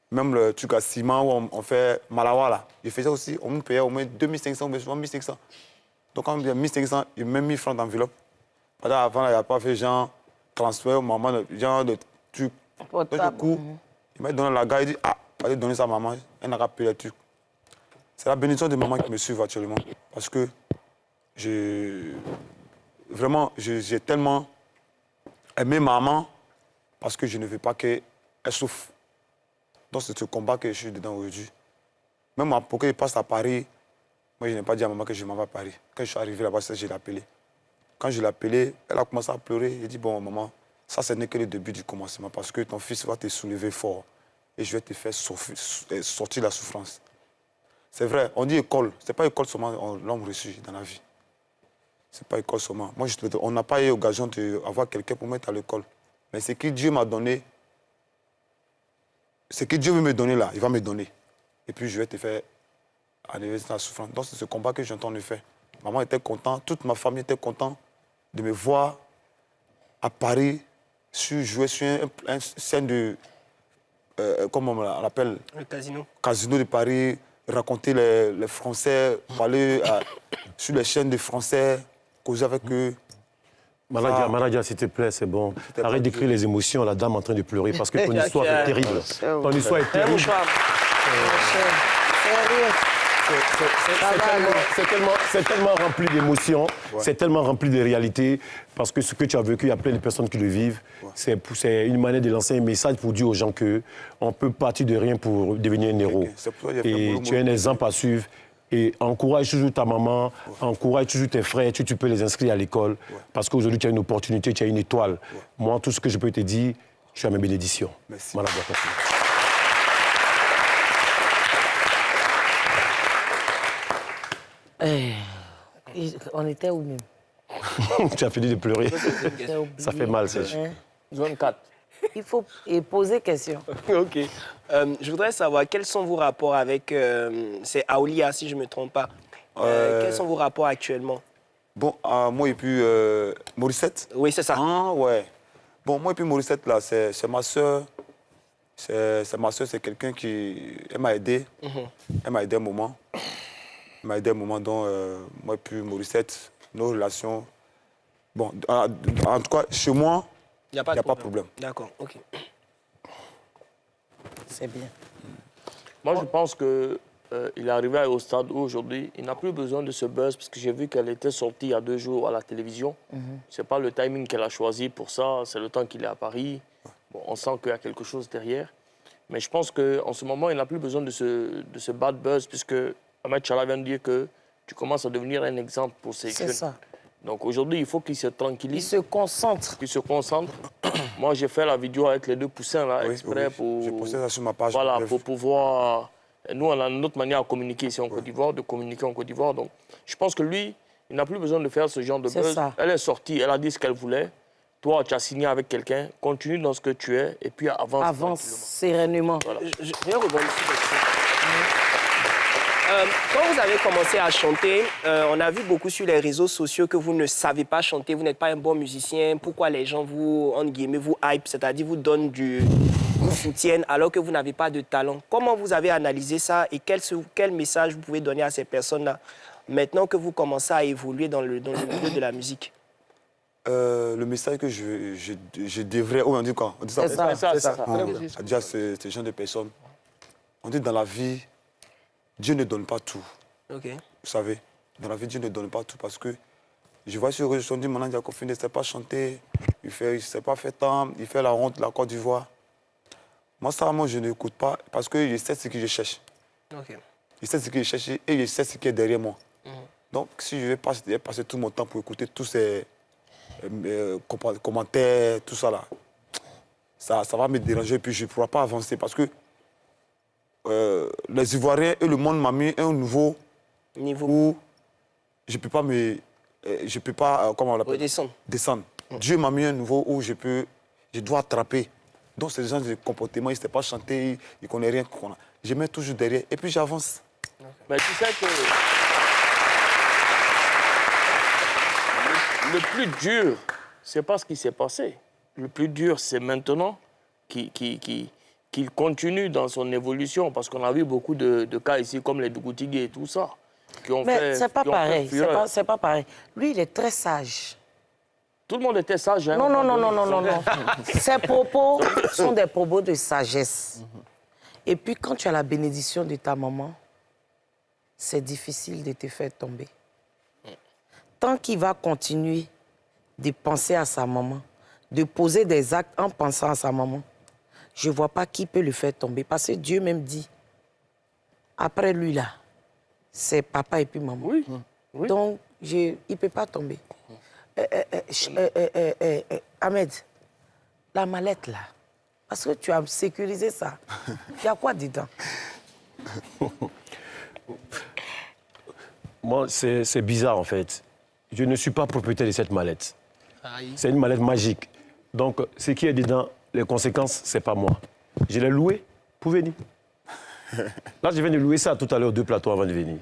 Même le truc à ciment où on fait Malawa, là. Il faisait aussi, on me payait au moins 2500, mais souvent 1500. Donc, quand on dit 1500, il met 1000 francs d'enveloppe. Avant, il n'y a pas fait genre transfert, maman, genre de trucs. Donc, du coup, il m'a donné la gare, il dit, ah, allez donner ça à maman, elle n'a pas payé le truc. C'est la bénédiction de maman qui me suit actuellement. Parce que vraiment, j'ai tellement aimé maman parce que je ne veux pas qu'elle souffre. Donc c'est ce combat que je suis dedans aujourd'hui. Même pour qu'elle passe à Paris, moi je n'ai pas dit à maman que je m'en vais à Paris. Quand je suis arrivé là-bas, je l'ai appelée. Quand je l'ai appelée, elle a commencé à pleurer. J'ai dit, bon maman, ça ce n'est que le début du commencement parce que ton fils va te soulever fort et je vais te faire sortir la souffrance. C'est vrai, on dit école. Ce n'est pas école seulement l'homme reçu dans la vie. Ce n'est pas école seulement. Moi, on n'a pas eu l'occasion d'avoir quelqu'un pour mettre à l'école. Mais ce que Dieu m'a donné, ce que Dieu veut me donner là, il va me donner. Et puis, je vais te faire enlever la souffrance. Donc, c'est ce combat que j'entends de faire. Maman était contente, toute ma famille était contente de me voir à Paris, jouer sur une scène de... comment on l'appelle? Le casino. Casino de Paris. Raconter les Français, parler sur les chaînes de Français, causer avec eux. Manaja, s'il te plaît, c'est bon. Arrête d'écrire les émotions, la dame en train de pleurer, parce que ton histoire est terrible. Ton histoire est terrible. C'est tellement rempli d'émotions, c'est tellement rempli de réalités, parce que ce que tu as vécu, il y a plein de personnes qui le vivent. C'est une manière de lancer un message pour dire aux gens qu'on peut partir de rien pour devenir un héros. Et tu es un exemple à suivre. Et encourage toujours ta maman, encourage toujours tes frères, tu peux les inscrire à l'école, parce qu'aujourd'hui tu as une opportunité, tu as une étoile. Moi, tout ce que je peux te dire, tu as mes bénédictions. Merci. On était où même? Tu as fini de pleurer. Ça fait mal, c'est juste. Zone 4. Il faut poser question. OK. Je voudrais savoir, quels sont vos rapports avec... c'est Aoulia, si je ne me trompe pas. Quels sont vos rapports actuellement? Bon, moi et puis Morissette. Oui, c'est ça. Ah, ouais. Bon, moi et puis Morissette, là, c'est ma soeur. C'est ma soeur, c'est quelqu'un qui... Elle m'a aidé. Elle m'a aidé un moment. Elle m'a aidé un moment, donc moi et puis Morissette, nos relations... Bon, en tout cas, chez moi, il n'y a pas de problème. D'accord, OK. C'est bien. Moi, je pense qu'il est arrivé au stade où aujourd'hui, il n'a plus besoin de ce buzz, parce que j'ai vu qu'elle était sortie il y a 2 jours à la télévision. Ce n'est pas le timing qu'elle a choisi pour ça, c'est le temps qu'il est à Paris. Bon, on sent qu'il y a quelque chose derrière. Mais je pense qu'en ce moment, il n'a plus besoin de ce bad buzz, puisque Ahmed Tchalla vient de dire que tu commences à devenir un exemple pour ces jeunes. C'est ça. Donc aujourd'hui, il faut qu'il se tranquillise. Il se concentre. Qu'il se concentre. Moi, j'ai fait la vidéo avec les 2 poussins, là, exprès pour... J'ai posté ça sur ma page. Voilà, pour pouvoir... Nous, on a notre manière à communiquer ici en Côte d'Ivoire, de communiquer en Côte d'Ivoire. Donc, je pense que lui, il n'a plus besoin de faire ce genre de buzz. Ça. Elle est sortie, elle a dit ce qu'elle voulait. Toi, tu as signé avec quelqu'un, continue dans ce que tu es, et puis avance. Avance sérénement. Voilà. Je vais rebondir sur ça. Quand vous avez commencé à chanter, on a vu beaucoup sur les réseaux sociaux que vous ne savez pas chanter, vous n'êtes pas un bon musicien. Pourquoi les gens vous, entre guillemets, vous hype, c'est-à-dire vous donnent vous soutiennent alors que vous n'avez pas de talent. Comment vous avez analysé ça et quel message vous pouvez donner à ces personnes-là maintenant que vous commencez à évoluer dans le milieu de la musique? Le message que je devrais... Oh, on dit quoi? On dit ça. C'est ça. C'est-à-dire ces gens de personnes. On dit dans la vie, Dieu ne donne pas tout. Okay. Vous savez, dans la vie, Dieu ne donne pas tout parce que je vois sur les réseaux, on dit maintenant, Diakofi ne sait pas chanter, il ne sait pas faire tant, il fait la honte de la Côte d'Ivoire. Moi, ça, je n'écoute pas parce que je sais ce que je cherche. Okay. Je sais ce que je cherche et je sais ce qui est derrière moi. Donc, si je vais passer tout mon temps pour écouter tous ces commentaires, tout ça là, ça va me déranger et puis je ne pourrai pas avancer parce que les Ivoiriens et le monde m'a mis un nouveau niveau où je ne peux pas comment on l'appelle, descendre. Dieu m'a mis un niveau où je dois attraper. Donc, ces gens de comportement, ils ne savent pas chanter, ils ne connaissent rien. Je mets toujours derrière et puis j'avance. Mais tu sais que le plus dur, ce n'est pas ce qui s'est passé. Le plus dur, c'est maintenant qu'il continue dans son évolution. Parce qu'on a vu beaucoup de cas ici, comme les Dougoutigui et tout ça. Mais ce n'est pas pareil. C'est pas pareil. Lui, il est très sage. Tout le monde était sage. Hein, non. Ses propos sont des propos de sagesse. Et puis, quand tu as la bénédiction de ta maman, c'est difficile de te faire tomber. Tant qu'il va continuer de penser à sa maman, de poser des actes en pensant à sa maman, je ne vois pas qui peut le faire tomber. Parce que Dieu même dit, après lui là, c'est papa et puis maman. Oui. Donc, il ne peut pas tomber. Ahmed, la mallette là, parce que tu as sécurisé ça, il y a quoi dedans? Moi, c'est bizarre en fait. Je ne suis pas propriétaire de cette mallette. C'est une mallette magique. Donc, ce qui est dedans, les conséquences, c'est pas moi. Je l'ai loué pour venir. Là, je viens de louer ça tout à l'heure, 2 plateaux avant de venir.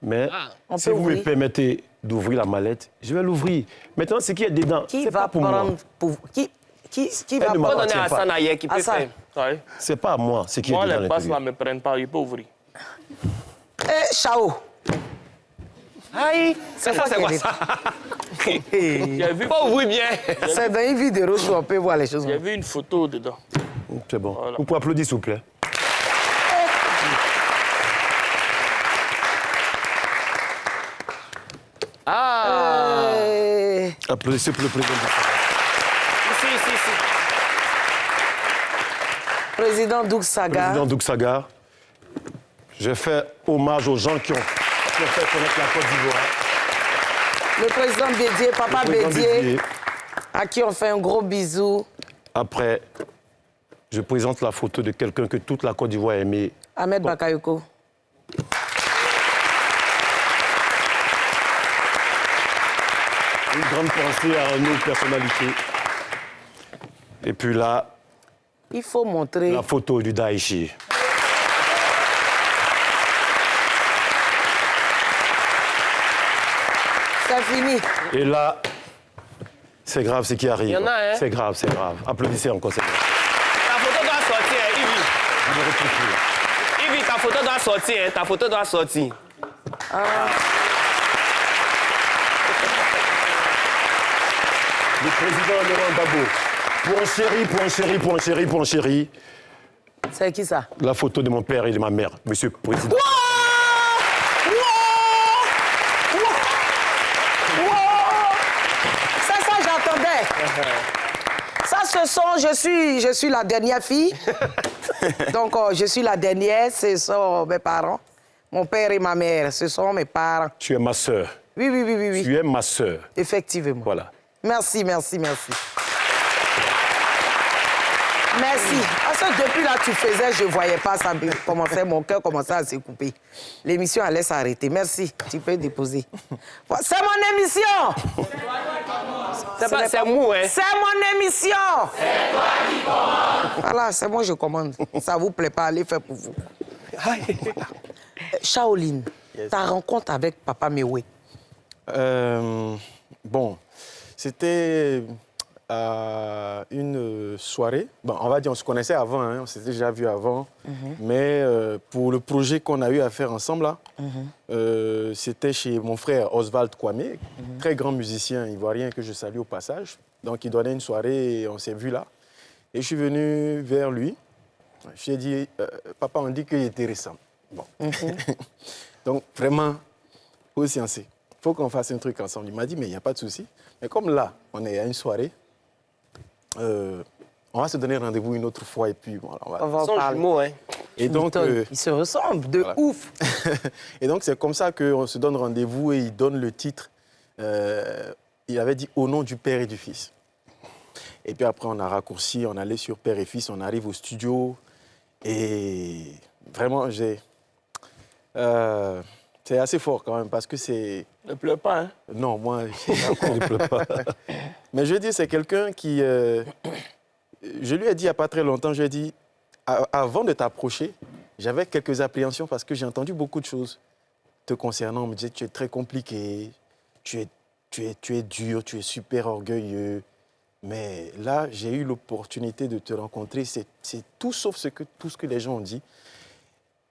Mais si vous me permettez d'ouvrir la mallette, je vais l'ouvrir. Maintenant, ce qui est dedans, c'est pas pour moi. Qui va donner à Hassan qui peut faire? C'est pas à moi ce qui est dedans. Moi, les passes là ne me prennent pas, il peut ouvrir. Chao. Aïe, c'est quoi ça? Pas ouvrir bien. C'est dans une vidéo où on peut voir les choses. J'ai vu une photo dedans. C'est bon. Voilà. Vous pouvez applaudir, s'il vous plaît. Applaudissez pour le président. Ici. Président Doug Saga. Président Doug Saga. Je fais hommage aux gens qui ont fait connaître la Côte d'Ivoire. Le président Bédié, papa Bédié, à qui on fait un gros bisou. Après, je présente la photo de quelqu'un que toute la Côte d'Ivoire a aimé. Ahmed Bakayoko. Une grande pensée à nos personnalités. Et puis là, il faut montrer la photo du Daïchi. C'est fini. Et là, c'est grave ce qui arrive. Il y en a, hein? C'est grave, c'est grave. Applaudissez encore, c'est grave. Ta photo doit sortir, Yvi. Yvi, ta photo doit sortir, hein? Ta photo doit sortir. Le président Laurent Gbagbo. Point chéri. C'est qui ça? La photo de mon père et de ma mère, monsieur le président. Ça, j'entendais. Ça, Là, ce sont, je suis la dernière fille. Donc, je suis la dernière, ce sont mes parents. Mon père et ma mère, ce sont mes parents. Tu es ma sœur. Oui, oui, oui, oui, oui. Tu es ma sœur. Effectivement. Voilà. Merci, merci, merci. Merci. Parce que depuis là, tu faisais, je ne voyais pas ça commençait, mon cœur commençait à se couper. L'émission allait s'arrêter. Merci. Tu peux déposer. C'est mon émission. C'est mou, hein? C'est mon émission. C'est toi qui commandes. Voilà, c'est moi je commande. Ça vous plaît pas, allez faire pour vous. Shaolin, ta rencontre avec Papa Mewe. Bon, c'était à une soirée. Bon, on va dire, on se connaissait avant, hein, on s'était déjà vu avant. Mais pour le projet qu'on a eu à faire ensemble, là, c'était chez mon frère Oswald Kwame, très grand musicien ivoirien que je salue au passage. Donc, il donnait une soirée et on s'est vu là. Et je suis venu vers lui. Je lui ai dit, papa, on dit qu'il était récent. Bon. Donc, vraiment, faut sciencer. Il faut qu'on fasse un truc ensemble. Il m'a dit, mais il n'y a pas de souci. Mais comme là, on est à une soirée, on va se donner rendez-vous une autre fois et puis voilà, on va en parler. Jumeaux, hein. Et donc, ils se ressemblent de ouf. Et donc, c'est comme ça qu'on se donne rendez-vous et il donne le titre. Il avait dit au nom du Père et du Fils. Et puis après, on a raccourci, on allait sur Père et Fils, on arrive au studio. Et vraiment, c'est assez fort quand même parce que c'est... Ne pleure pas, hein? Non, moi, je ne pleure pas. Mais je veux dire, c'est quelqu'un qui... je lui ai dit il n'y a pas très longtemps, je lui ai dit, avant de t'approcher, j'avais quelques appréhensions parce que j'ai entendu beaucoup de choses te concernant. On me disait, tu es très compliqué, tu es dur, tu es super orgueilleux. Mais là, j'ai eu l'opportunité de te rencontrer. C'est tout sauf tout ce que les gens ont dit.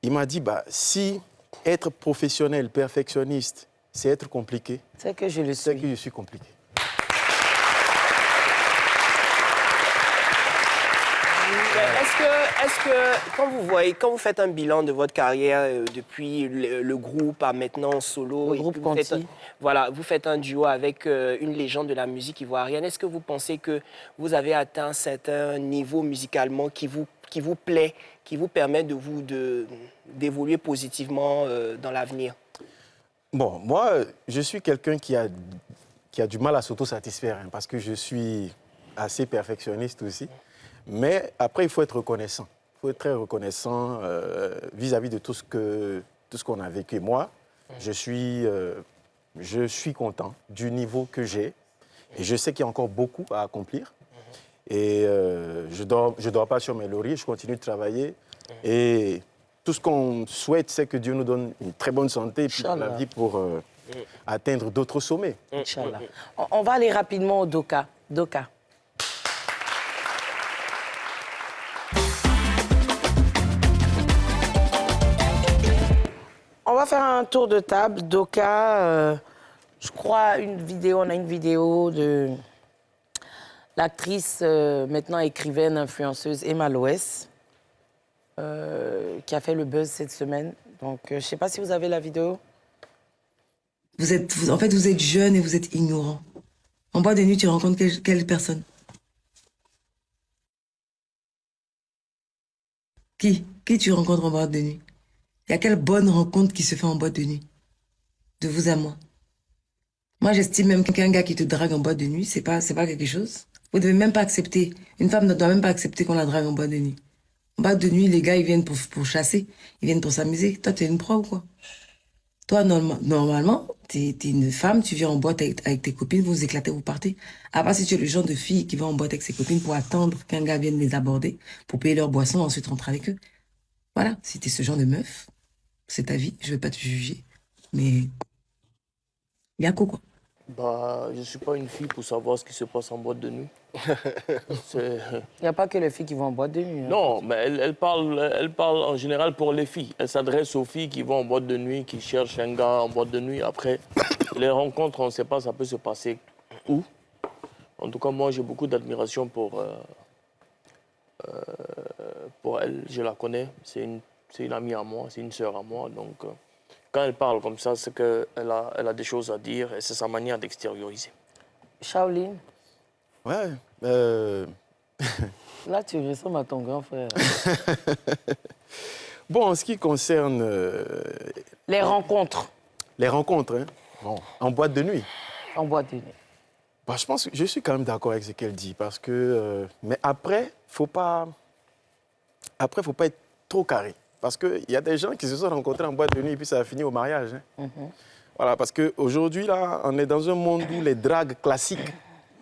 Il m'a dit, bah, si être professionnel, perfectionniste, c'est être compliqué, c'est que je le suis. C'est que je suis compliqué. Est-ce que quand vous faites un bilan de votre carrière depuis le groupe à maintenant en solo, le groupe Conti, vous faites un duo avec une légende de la musique ivoirienne, est-ce que vous pensez que vous avez atteint un certain niveau musicalement qui vous plaît, qui vous permet d'évoluer positivement dans l'avenir? Bon, moi, je suis quelqu'un qui a du mal à s'autosatisfaire hein, parce que je suis assez perfectionniste aussi. Mais après, il faut être reconnaissant. Il faut être très reconnaissant vis-à-vis de tout ce qu'on a vécu. Moi, je suis content du niveau que j'ai. Et je sais qu'il y a encore beaucoup à accomplir. Et je dors pas sur mes lauriers, je continue de travailler. Et tout ce qu'on souhaite, c'est que Dieu nous donne une très bonne santé et puis la vie pour atteindre d'autres sommets. Inch'Allah. On va aller rapidement au Doka. Doka. On va faire un tour de table. Doka, je crois, on a une vidéo de l'actrice, maintenant écrivaine, influenceuse Emma Loès, qui a fait le buzz cette semaine. Donc, je ne sais pas si vous avez la vidéo. Vous êtes jeune et vous êtes ignorant. En boîte de nuit, tu rencontres quelle personne? Qui tu rencontres en boîte de nuit? Il y a quelle bonne rencontre qui se fait en boîte de nuit? De vous à moi. Moi, j'estime même qu'un gars qui te drague en boîte de nuit, c'est pas quelque chose. Vous devez même pas accepter. Une femme ne doit même pas accepter qu'on la drague en boîte de nuit. En boîte de nuit, les gars, ils viennent pour chasser. Ils viennent pour s'amuser. Toi, t'es une proie ou quoi? Toi, normalement, t'es une femme, tu viens en boîte avec tes copines, vous vous éclatez, vous partez. À part si tu es le genre de fille qui va en boîte avec ses copines pour attendre qu'un gars vienne les aborder, pour payer leur boisson, ensuite rentrer avec eux. Voilà, si t'es ce genre de meuf, c'est ta vie, je vais pas te juger. Mais... Yako, quoi. Bah, je suis pas une fille pour savoir ce qui se passe en boîte de nuit. Il n'y a pas que les filles qui vont en boîte de nuit. Hein. Non, mais elle parle en général pour les filles. Elle s'adresse aux filles qui vont en boîte de nuit, qui cherchent un gars en boîte de nuit. Après, les rencontres, on ne sait pas, ça peut se passer où. En tout cas, moi, j'ai beaucoup d'admiration pour elle. Je la connais. C'est une amie à moi, c'est une sœur à moi. Donc, quand elle parle comme ça, c'est qu'elle a des choses à dire et c'est sa manière d'extérioriser. Shaolin? Ouais. Là, tu ressembles à ton grand frère. Bon, en ce qui concerne... Les rencontres. Les rencontres, hein? Bon, en boîte de nuit. En boîte de nuit. Bah, je pense que je suis quand même d'accord avec ce qu'elle dit, parce que... mais après, faut pas être trop carré. Parce qu'il y a des gens qui se sont rencontrés en boîte de nuit et puis ça a fini au mariage. Hein. Voilà, parce qu'aujourd'hui, là, on est dans un monde où les dragues classiques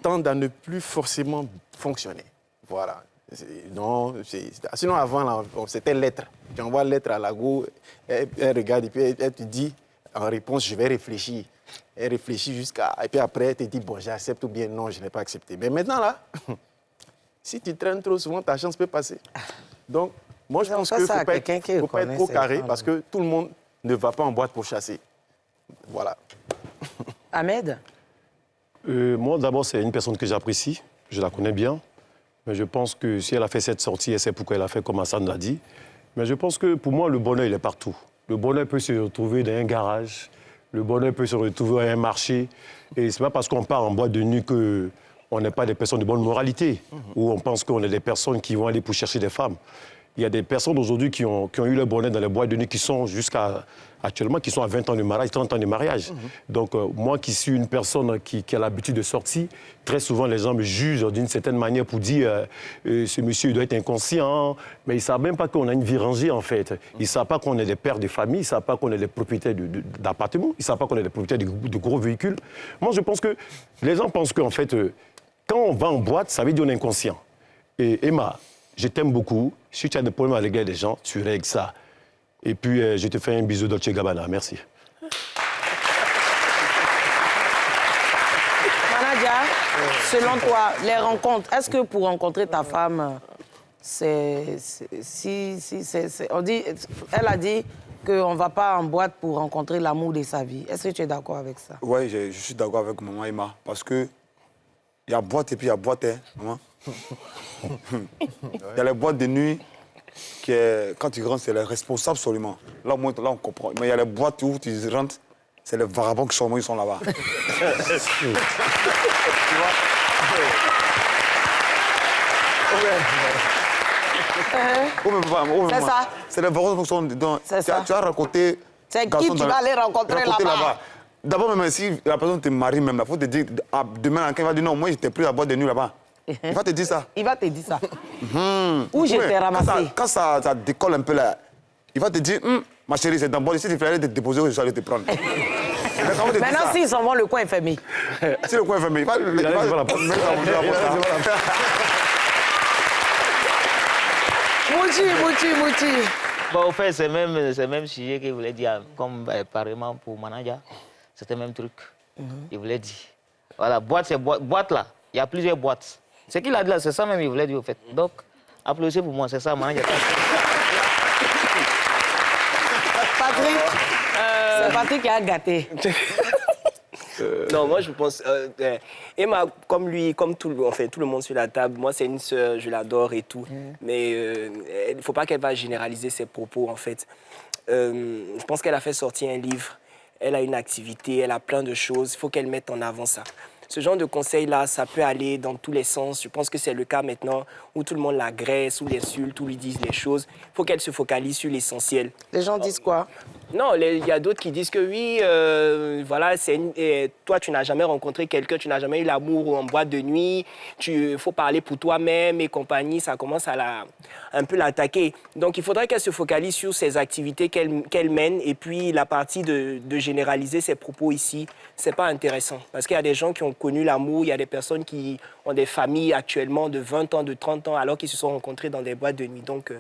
tendent à ne plus forcément fonctionner. Voilà. Sinon, avant, là, c'était lettre. Tu envoies lettre à la go, elle regarde et puis elle te dit, en réponse, je vais réfléchir. Elle réfléchit jusqu'à... Et puis après, elle te dit, bon, j'accepte ou bien non, je n'ai pas accepté. Mais maintenant, là, si tu traînes trop souvent, ta chance peut passer. Donc, moi, je pense qu'il ne faut pas être trop carré parce que tout le monde ne va pas en boîte pour chasser. Voilà. Ahmed? Moi, d'abord, c'est une personne que j'apprécie. Je la connais bien. Mais je pense que si elle a fait cette sortie, elle sait pourquoi elle a fait, comme Hassan l'a dit. Mais je pense que pour moi, le bonheur, il est partout. Le bonheur peut se retrouver dans un garage. Le bonheur peut se retrouver à un marché. Et ce n'est pas parce qu'on part en boîte de nuit qu'on n'est pas des personnes de bonne moralité. Ou on pense qu'on est des personnes qui vont aller pour chercher des femmes. Il y a des personnes aujourd'hui qui ont eu le bonheur dans les boîtes de nuit qui sont actuellement, qui sont à 20 ans de mariage, 30 ans de mariage. Donc, moi qui suis une personne qui a l'habitude de sortir, très souvent les gens me jugent d'une certaine manière pour dire ce monsieur il doit être inconscient, mais ils ne savent même pas qu'on a une vie rangée en fait. Ils ne savent pas qu'on est des pères de famille, ils ne savent pas qu'on est des propriétaires d'appartements, ils ne savent pas qu'on est des propriétaires de gros véhicules. Moi, je pense que les gens pensent qu'en fait, quand on va en boîte, ça veut dire qu'on est inconscient. Et Emma, je t'aime beaucoup. Si tu as des problèmes avec les gens, tu règles ça. Et puis, je te fais un bisou Dolce Gabbana. Merci. Manadia, selon toi, les rencontres, est-ce que pour rencontrer ta femme, elle a dit qu'on ne va pas en boîte pour rencontrer l'amour de sa vie. Est-ce que tu es d'accord avec ça? Oui, je suis d'accord avec maman Emma. Parce que il y a boîte et puis il y a boîte, hein, maman. Il y a les boîtes de nuit qui quand tu rentres, c'est les responsables absolument. Là, on comprend. Mais il y a les boîtes où tu rentres, c'est les vagabonds qui sont là-bas. Tu vois? C'est ça. C'est les vagabonds qui sont dedans. Tu as rencontré... C'est qui tu vas aller rencontrer là-bas? D'abord, même si la personne te marie, il faut te dire, demain, quand il va dire non, moi, j'étais pris à boîte de nuit là-bas. Il va te dire ça. Il va te dire ça. Où je t'ai ramassé. Quand ça décolle un peu là, il va te dire, ma chérie, c'est dans boîte, si tu fallait te déposer, je vais te prendre. Maintenant, s'ils s'en vont, le coin est fermé. Si le coin est fermé, il va Mouti. Bon, au fait, c'est même sujet qu'il voulait dire, comme apparemment pour Manadia, c'était le même truc. Il voulait dire. Voilà, boîte, c'est boîte là. Il y a plusieurs boîtes. Ce qu'il a dit là, c'est ça même il voulait dire au fait. Donc, applaudissez pour moi, c'est ça, Manadia. Patrick, c'est Patrick qui a gâté. Non, moi je pense... Emma, comme lui, comme tout le monde sur la table, moi c'est une sœur, je l'adore et tout. Mais il ne faut pas qu'elle va généraliser ses propos en fait. Je pense qu'elle a fait sortir un livre, elle a une activité, elle a plein de choses, il faut qu'elle mette en avant ça. Ce genre de conseils-là, ça peut aller dans tous les sens. Je pense que c'est le cas maintenant où tout le monde l'agresse, où l'insulte, où lui disent les choses. Il faut qu'elle se focalise sur l'essentiel. Les gens disent quoi? Non, il y a d'autres qui disent que oui, voilà, toi, tu n'as jamais rencontré quelqu'un, tu n'as jamais eu l'amour en boîte de nuit, il faut parler pour toi-même et compagnie, ça commence à un peu l'attaquer. Donc, il faudrait qu'elle se focalise sur ses activités qu'elle mène et puis la partie de généraliser ses propos ici, c'est pas intéressant. Parce qu'il y a des gens qui ont connu l'amour, il y a des personnes qui ont des familles actuellement de 20 ans, de 30 ans, alors qu'ils se sont rencontrés dans des boîtes de nuit. Donc,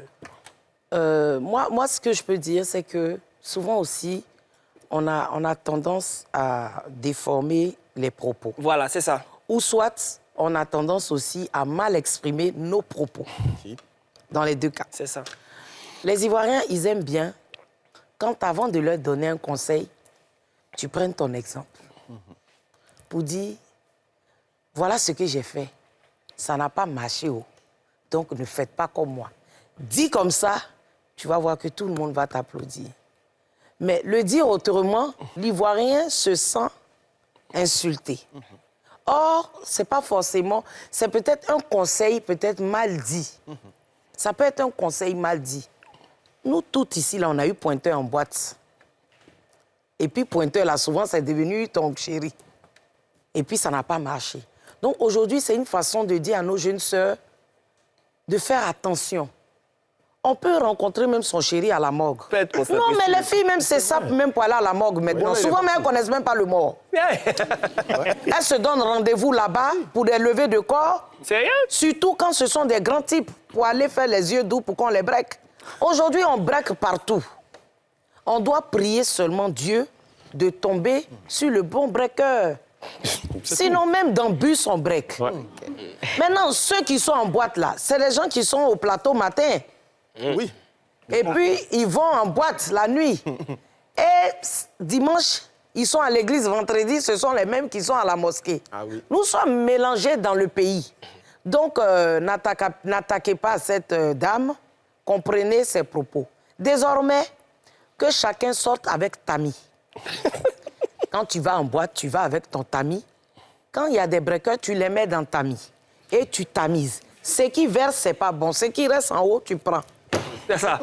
moi, ce que je peux dire, c'est que souvent aussi, on a tendance à déformer les propos. Voilà, c'est ça. Ou soit, on a tendance aussi à mal exprimer nos propos. Dans les deux cas. C'est ça. Les Ivoiriens, ils aiment bien quand, avant de leur donner un conseil, tu prennes ton exemple pour dire, voilà ce que j'ai fait. Ça n'a pas marché, donc ne faites pas comme moi. Dis comme ça, tu vas voir que tout le monde va t'applaudir. Mais le dire autrement, l'Ivoirien se sent insulté. Or, c'est pas forcément... C'est peut-être un conseil peut-être mal dit. Ça peut être un conseil mal dit. Nous, toutes ici, là, on a eu Pointeur en boîte. Et puis, Pointeur, là, souvent, c'est devenu ton chéri. Et puis, ça n'a pas marché. Donc, aujourd'hui, c'est une façon de dire à nos jeunes sœurs de faire attention. On peut rencontrer même son chéri à la morgue. Non, mais les filles, même, c'est ça, même pour aller à la morgue maintenant. Souvent, même, elles ne connaissent même pas le mort. Elles se donnent rendez-vous là-bas pour des levées de corps. Sérieux? Surtout quand ce sont des grands types pour aller faire les yeux doux pour qu'on les break. Aujourd'hui, on break partout. On doit prier seulement Dieu de tomber sur le bon breaker. Sinon, même dans le bus, on break. Maintenant, ceux qui sont en boîte là, c'est les gens qui sont au plateau matin. Oui. Et puis, ils vont en boîte la nuit. Et dimanche, ils sont à l'église. Vendredi, ce sont les mêmes qui sont à la mosquée. Ah oui. Nous sommes mélangés dans le pays. Donc, n'attaquez pas cette dame. Comprenez ses propos. Désormais, que chacun sorte avec tamis. Quand tu vas en boîte, tu vas avec ton tamis. Quand il y a des breakers, tu les mets dans tamis. Et tu tamises. Ce qui verse, c'est pas bon. Ce qui reste en haut, tu prends. C'est ça.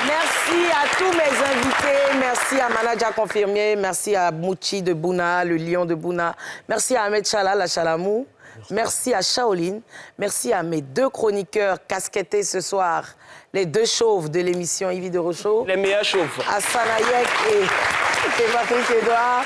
Merci à tous mes invités. Merci à Manaja Confirmier. Merci à Mouchi de Bouna, le lion de Bouna. Merci à Ahmed Chala, la Chalamou. Merci à Shaolin. Merci à mes deux chroniqueurs casquettés ce soir. Les deux chauves de l'émission Yves de Rochaud. Les meilleurs chauves. À Sanayek et Patrick Edouard.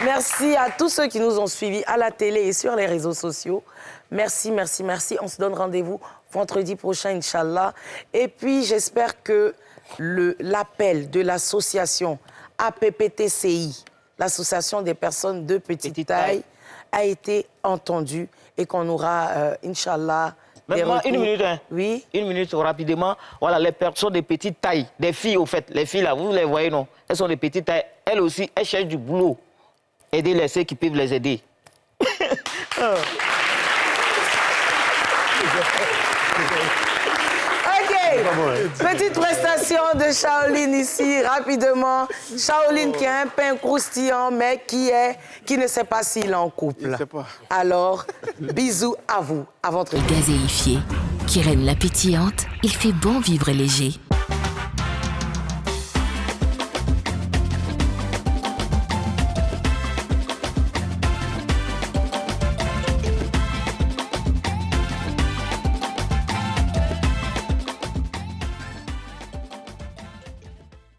Merci à tous ceux qui nous ont suivis à la télé et sur les réseaux sociaux. Merci, merci, merci. On se donne rendez-vous vendredi prochain, Inch'Allah. Et puis, j'espère que l'appel de l'association APPTCI, l'association des personnes de petite taille, a été entendu et qu'on aura, Inch'Allah, Maintenant, une minute, hein. Oui. Une minute, rapidement. Voilà, les personnes de petite taille, des filles, au fait, les filles là, vous les voyez, non? Elles sont de petite taille. Elles aussi, elles cherchent du boulot. Aider ceux qui peuvent les aider. Petite prestation de Shaolin ici, rapidement. Shaolin qui a un pain croustillant, mais qui ne sait pas s'il est en couple. Il ne sait pas. Alors, bisous à vous, à votre... Gazéifié, Kyrène la pétillante, il fait bon vivre léger.